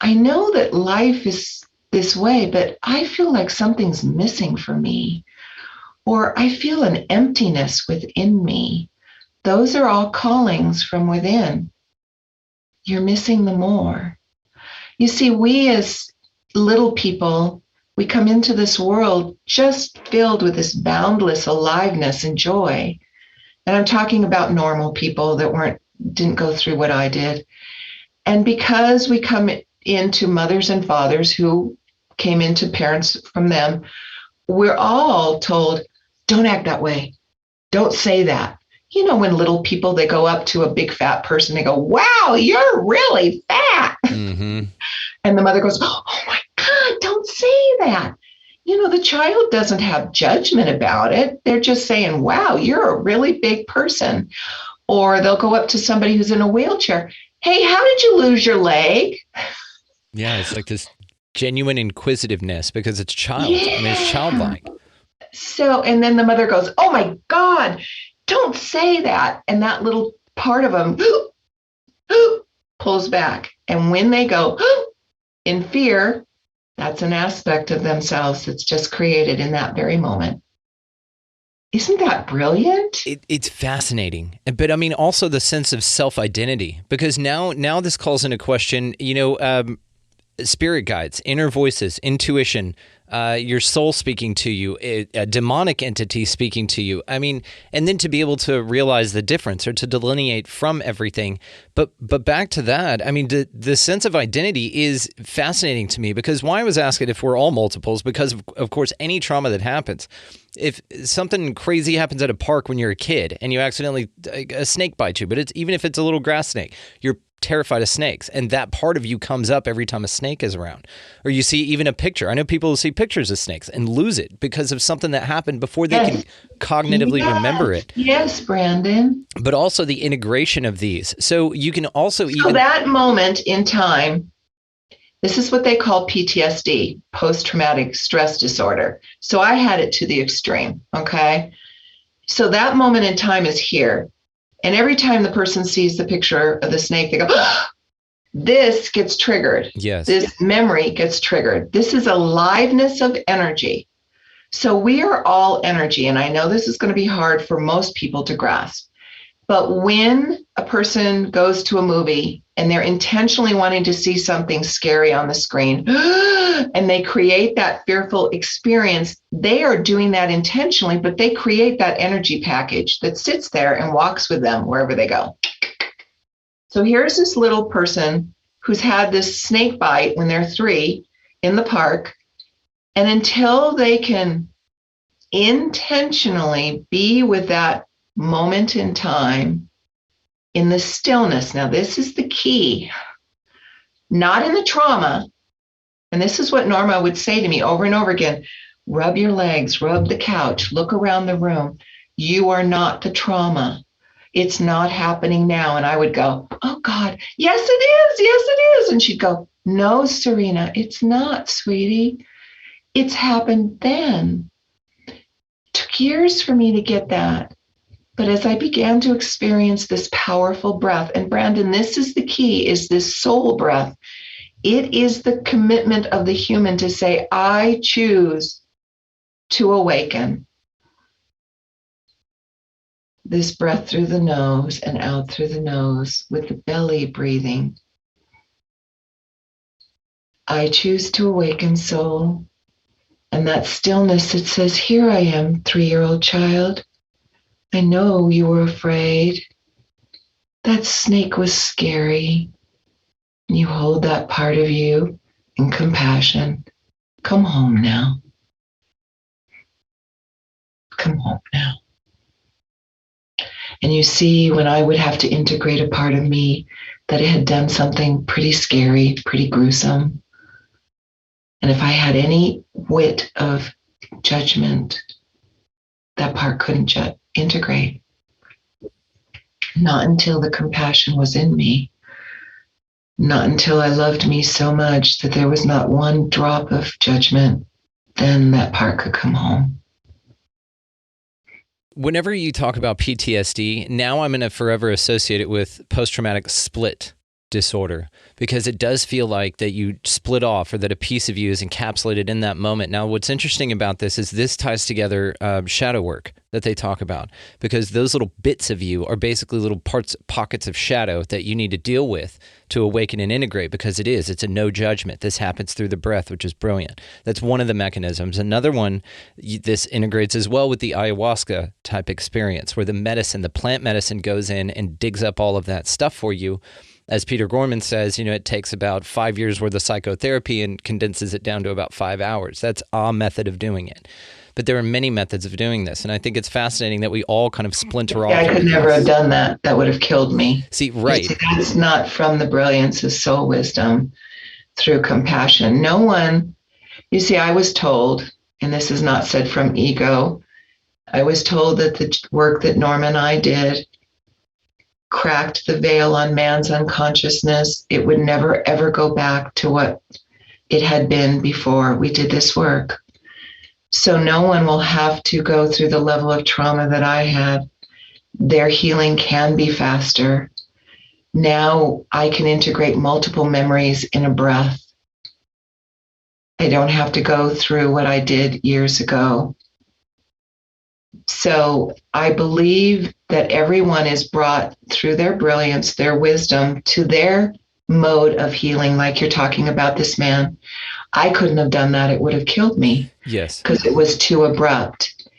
I know that life is this way, but I feel like something's missing for me, or I feel an emptiness within me. Those are all callings from within. You're missing the more. You see, we as little people, we come into this world just filled with this boundless aliveness and joy. And I'm talking about normal people that didn't go through what I did. And because we come into mothers and fathers who came into parents from them, we're all told, don't act that way. Don't say that. You know, when little people, they go up to a big fat person, they go, wow, you're really fat. Mm-hmm. And the mother goes, oh my God, don't say that. You know, the child doesn't have judgment about it. They're just saying, wow, you're a really big person. Or they'll go up to somebody who's in a wheelchair. Hey, how did you lose your leg? Yeah, it's like this genuine inquisitiveness because it's child. Yeah. I mean, it's childlike. So, and then the mother goes, oh my God, don't say that. And that little part of them pulls back. And when they go in fear, that's an aspect of themselves that's just created in that very moment. Isn't that brilliant? It's fascinating. But I mean, also the sense of self-identity, because now this calls into question, spirit guides, inner voices, intuition, your soul speaking to you, a demonic entity speaking to you. I mean, and then to be able to realize the difference or to delineate from everything. But back to that, I mean, the sense of identity is fascinating to me, because why I was asking if we're all multiples, because of course, any trauma that happens, if something crazy happens at a park when you're a kid and you accidentally, a snake bites you, but even if it's a little grass snake, you're terrified of snakes, and that part of you comes up every time a snake is around. Or you see even a picture. I know people who see pictures of snakes and lose it because of something that happened before they can cognitively remember it. Yes, Brandon. But also the integration of these. So you can also even... that moment in time, this is what they call PTSD, post-traumatic stress disorder. So I had it to the extreme, okay? So that moment in time is here. And every time the person sees the picture of the snake, they go, this gets triggered. Yes. This memory gets triggered. This is aliveness of energy. So we are all energy. And I know this is going to be hard for most people to grasp. But when a person goes to a movie and they're intentionally wanting to see something scary on the screen, and they create that fearful experience, they are doing that intentionally, but they create that energy package that sits there and walks with them wherever they go. So here's this little person who's had this snake bite when they're 3 in the park, and until they can intentionally be with that moment in time in the stillness. Now, this is the key, not in the trauma. And this is what Norma would say to me over and over again. Rub your legs, rub the couch, look around the room. You are not the trauma. It's not happening now. And I would go, oh God, yes, it is. Yes, it is. And she'd go, no, Serena, it's not, sweetie. It's happened then. It took years for me to get that. But as I began to experience this powerful breath, and Brandon, this is the key, is this soul breath. It is the commitment of the human to say, I choose to awaken. This breath through the nose and out through the nose with the belly breathing. I choose to awaken, soul. And that stillness that says, here I am, 3-year-old child. I know you were afraid. That snake was scary. You hold that part of you in compassion. Come home now. Come home now. And you see, when I would have to integrate a part of me that it had done something pretty scary, pretty gruesome. And if I had any whit of judgment, that part couldn't integrate. Not until the compassion was in me. Not until I loved me so much that there was not one drop of judgment, then that part could come home. Whenever you talk about PTSD, now I'm going to forever associate it with post-traumatic split disorder, because it does feel like that you split off, or that a piece of you is encapsulated in that moment. Now, what's interesting about this is this ties together shadow work that they talk about, because those little bits of you are basically little pockets of shadow that you need to deal with to awaken and integrate, because it's a no judgment. This happens through the breath, which is brilliant. That's one of the mechanisms. Another one, this integrates as well with the ayahuasca type experience, where the plant medicine goes in and digs up all of that stuff for you. As Peter Gorman says, it takes about 5 years worth of psychotherapy and condenses it down to about 5 hours. That's a method of doing it. But there are many methods of doing this. And I think it's fascinating that we all kind of splinter off. I could never have done that. That would have killed me. See, right. That's not from the brilliance of soul wisdom through compassion. No one, you see, I was told, and this is not said from ego, I was told that the work that Norma and I did cracked the veil on man's unconsciousness. It would never, ever go back to what it had been before we did this work. So no one will have to go through the level of trauma that I had. Their healing can be faster. Now I can integrate multiple memories in a breath. I don't have to go through what I did years ago. So I believe that everyone is brought through their brilliance, their wisdom, to their mode of healing, like you're talking about this man. I couldn't have done that. It would have killed me. Yes. Because it was too abrupt.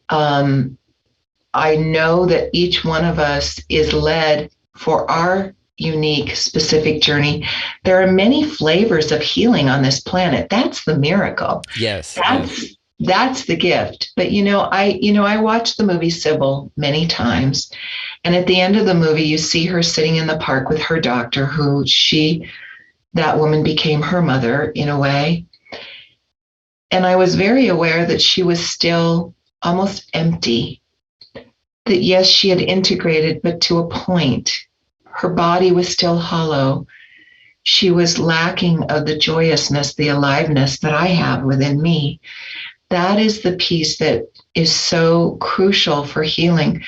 I know that each one of us is led for our unique, specific journey. There are many flavors of healing on this planet. That's the miracle. Yes. That's the gift. But I watched the movie Sybil many times, and at the end of the movie, you see her sitting in the park with her doctor, that woman became her mother in a way. And I was very aware that she was still almost empty. That yes, she had integrated, but to a point. Her body was still hollow. She was lacking of the joyousness, the aliveness that I have within me. That is the piece that is so crucial for healing.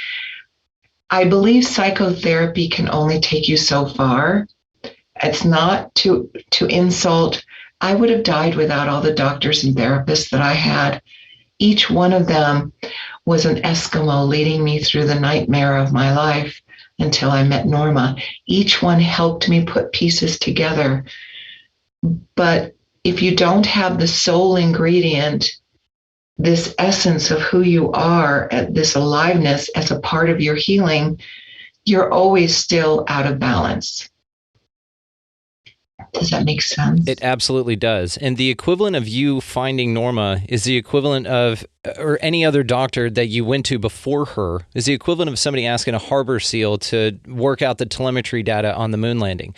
I believe psychotherapy can only take you so far. It's not to insult. I would have died without all the doctors and therapists that I had. Each one of them was an Eskimo leading me through the nightmare of my life until I met Norma. Each one helped me put pieces together. But if you don't have the soul ingredient, this essence of who you are, this aliveness as a part of your healing, you're always still out of balance. Does that make sense? It absolutely does. And the equivalent of you finding Norma is the equivalent of, or any other doctor that you went to before her, is the equivalent of somebody asking a harbor seal to work out the telemetry data on the moon landing.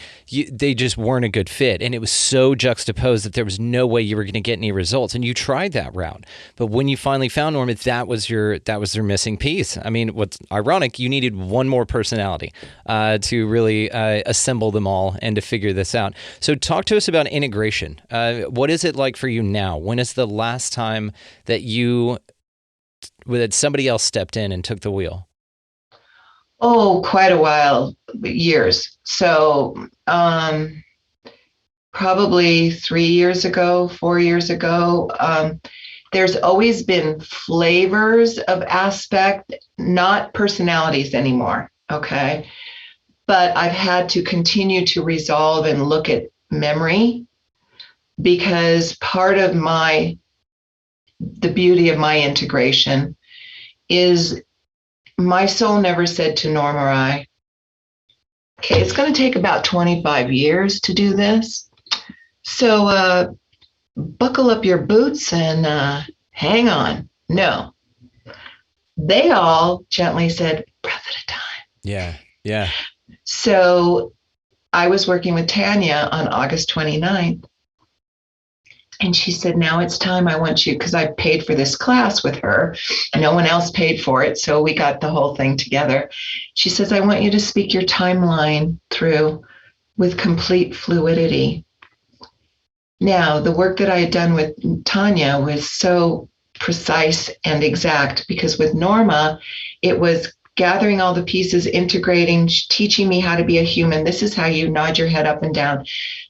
They just weren't a good fit. And it was so juxtaposed that there was no way you were going to get any results. And you tried that route. But when you finally found Norma, that was their missing piece. I mean, what's ironic, you needed one more personality to really assemble them all and to figure this out. So talk to us about integration. What is it like for you now? When is the last time that somebody else stepped in and took the wheel? Oh, quite a while, years. So probably 3 years ago, 4 years ago. There's always been flavors of aspect, not personalities anymore, okay? But I've had to continue to resolve and look at memory, because part of the beauty of my integration is my soul never said to Norma or I, okay, it's going to take about 25 years to do this. So buckle up your boots and hang on. No. They all gently said, breath at a time. Yeah, yeah. So I was working with Tanya on August 29th. And she said, now it's time. I want you, because I paid for this class with her and no one else paid for it. So we got the whole thing together. She says, I want you to speak your timeline through with complete fluidity. Now, the work that I had done with Tanya was so precise and exact, because with Norma, it was gathering all the pieces, integrating, teaching me how to be a human. This is how you nod your head up and down.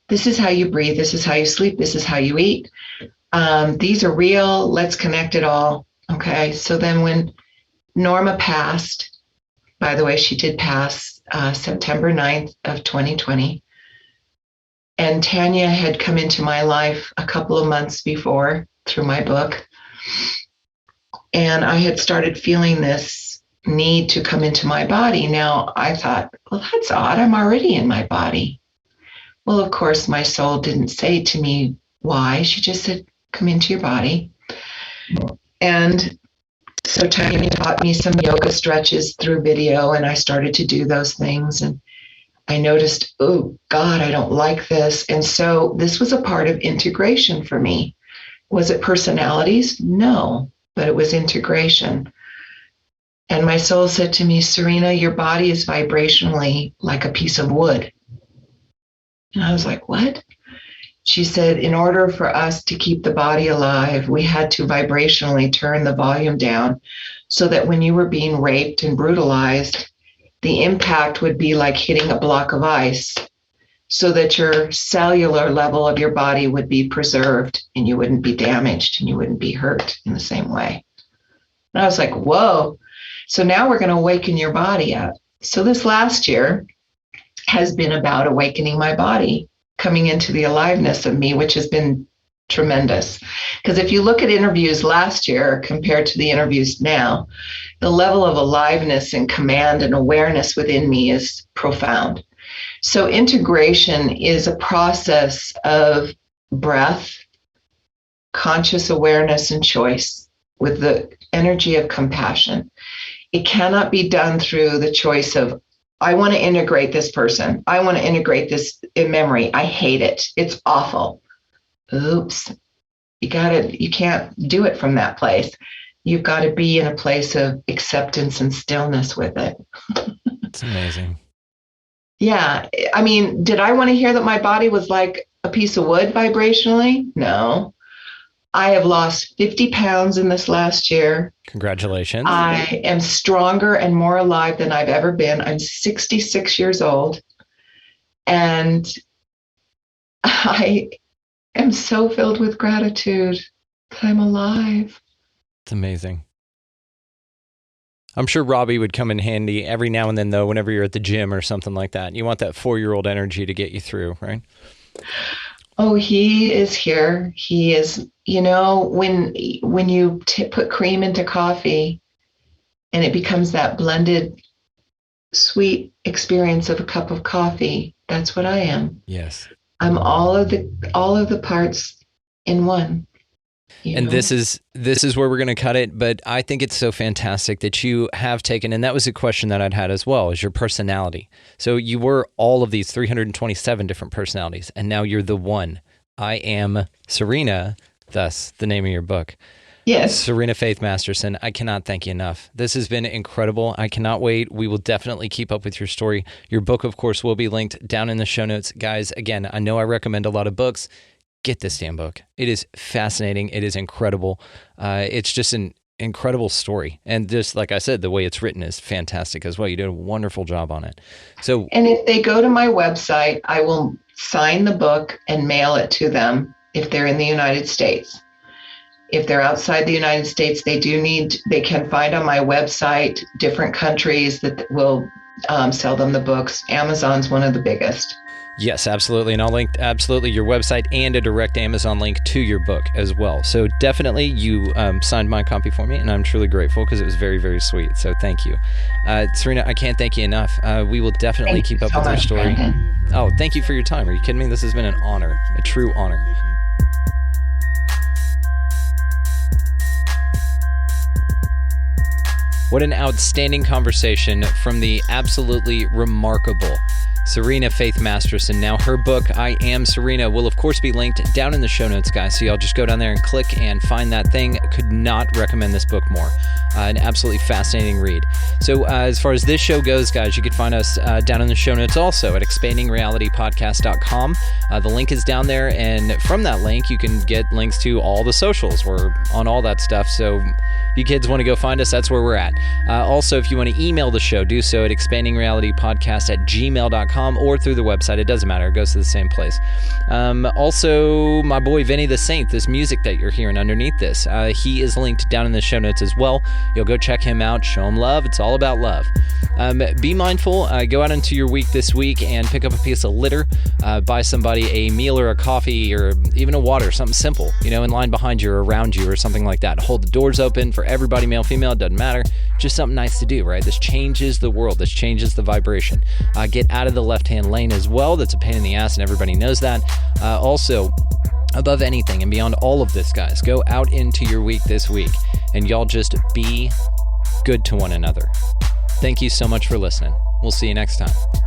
This is how you breathe. This is how you sleep. This is how you eat. These are real. Let's connect it all. Okay. So then when Norma passed, by the way, she did pass September 9th of 2020. And Tanya had come into my life a couple of months before through my book. And I had started feeling this need to come into my body. Now I thought, well, that's odd. I'm already in my body. Well, of course, my soul didn't say to me why. She just said, come into your body. And so Tanya taught me some yoga stretches through video, and I started to do those things. And I noticed, oh, God, I don't like this. And so this was a part of integration for me. Was it personalities? No, but it was integration. And my soul said to me, Serena, your body is vibrationally like a piece of wood. And I was like, what? She said, in order for us to keep the body alive, we had to vibrationally turn the volume down so that when you were being raped and brutalized, the impact would be like hitting a block of ice, so that your cellular level of your body would be preserved and you wouldn't be damaged and you wouldn't be hurt in the same way. And I was like, whoa. So now we're going to awaken your body up. So this last year has been about awakening my body, coming into the aliveness of me, which has been tremendous. Because if you look at interviews last year compared to the interviews now, the level of aliveness and command and awareness within me is profound. So integration is a process of breath, conscious awareness, and choice with the energy of compassion. It cannot be done through the choice of, I want to integrate this person. I want to integrate this in memory. I hate it. It's awful. Oops. You can't do it from that place. You've got to be in a place of acceptance and stillness with it. It's amazing. Yeah. I mean, did I want to hear that my body was like a piece of wood vibrationally? No. I have lost 50 pounds in this last year. Congratulations. I am stronger and more alive than I've ever been. I'm 66 years old. And I am so filled with gratitude that I'm alive. It's amazing. I'm sure Robbie would come in handy every now and then, though, whenever you're at the gym or something like that. You want that 4-year-old energy to get you through, right? Oh, he is here. He is, when you put cream into coffee and it becomes that blended sweet experience of a cup of coffee, that's what I am. Yes. I'm all of the parts in one. And this is where we're going to cut it, but I think it's so fantastic that you have taken, and that was a question that I'd had as well, is your personality. So you were all of these 327 different personalities, and now you're the one. I am Serena, thus the name of your book. Yes. Serena Faith Masterson, I cannot thank you enough. This has been incredible. I cannot wait. We will definitely keep up with your story. Your book, of course, will be linked down in the show notes. Guys, again, I know I recommend a lot of books. Get this damn book. It is fascinating. It is incredible. It's just an incredible story. And just like I said, the way it's written is fantastic as well. You did a wonderful job on it. And if they go to my website, I will sign the book and mail it to them if they're in the United States. If they're outside the United States, they can find on my website different countries that will sell them the books. Amazon's one of the biggest. Yes, absolutely. And I'll link absolutely your website and a direct Amazon link to your book as well. So definitely you signed my copy for me, and I'm truly grateful because it was very, very sweet. So thank you. Serena, I can't thank you enough. We will definitely keep up with your story. Brandon. Oh, thank you for your time. Are you kidding me? This has been an honor, a true honor. What an outstanding conversation from the absolutely remarkable Serena Faith Masterson. Now, her book, I Am Serena, will of course be linked down in the show notes, guys. So y'all just go down there and click and find that thing. Could not recommend this book more. An absolutely fascinating read. So as far as this show goes, guys, you can find us down in the show notes also at expandingrealitypodcast.com. The link is down there, and from that link, you can get links to all the socials. We're on all that stuff, so if you kids want to go find us, that's where we're at. Also, if you want to email the show, do so at expandingrealitypodcast@gmail.com or through the website. It doesn't matter. It goes to the same place. Also, my boy Vinny the Saint, this music that you're hearing underneath this, he is linked down in the show notes as well. You'll go check him out, show him love. It's all about love. Be mindful. Go out into your week this week and pick up a piece of litter. Buy somebody a meal or a coffee or even a water, something simple, in line behind you or around you or something like that. Hold the doors open for everybody, male, female, it doesn't matter. Just something nice to do, right? This changes the world. This changes the vibration. Get out of the left-hand lane as well. That's a pain in the ass, and everybody knows that. Also, above anything and beyond all of this, guys, go out into your week this week, and y'all just be good to one another. Thank you so much for listening. We'll see you next time.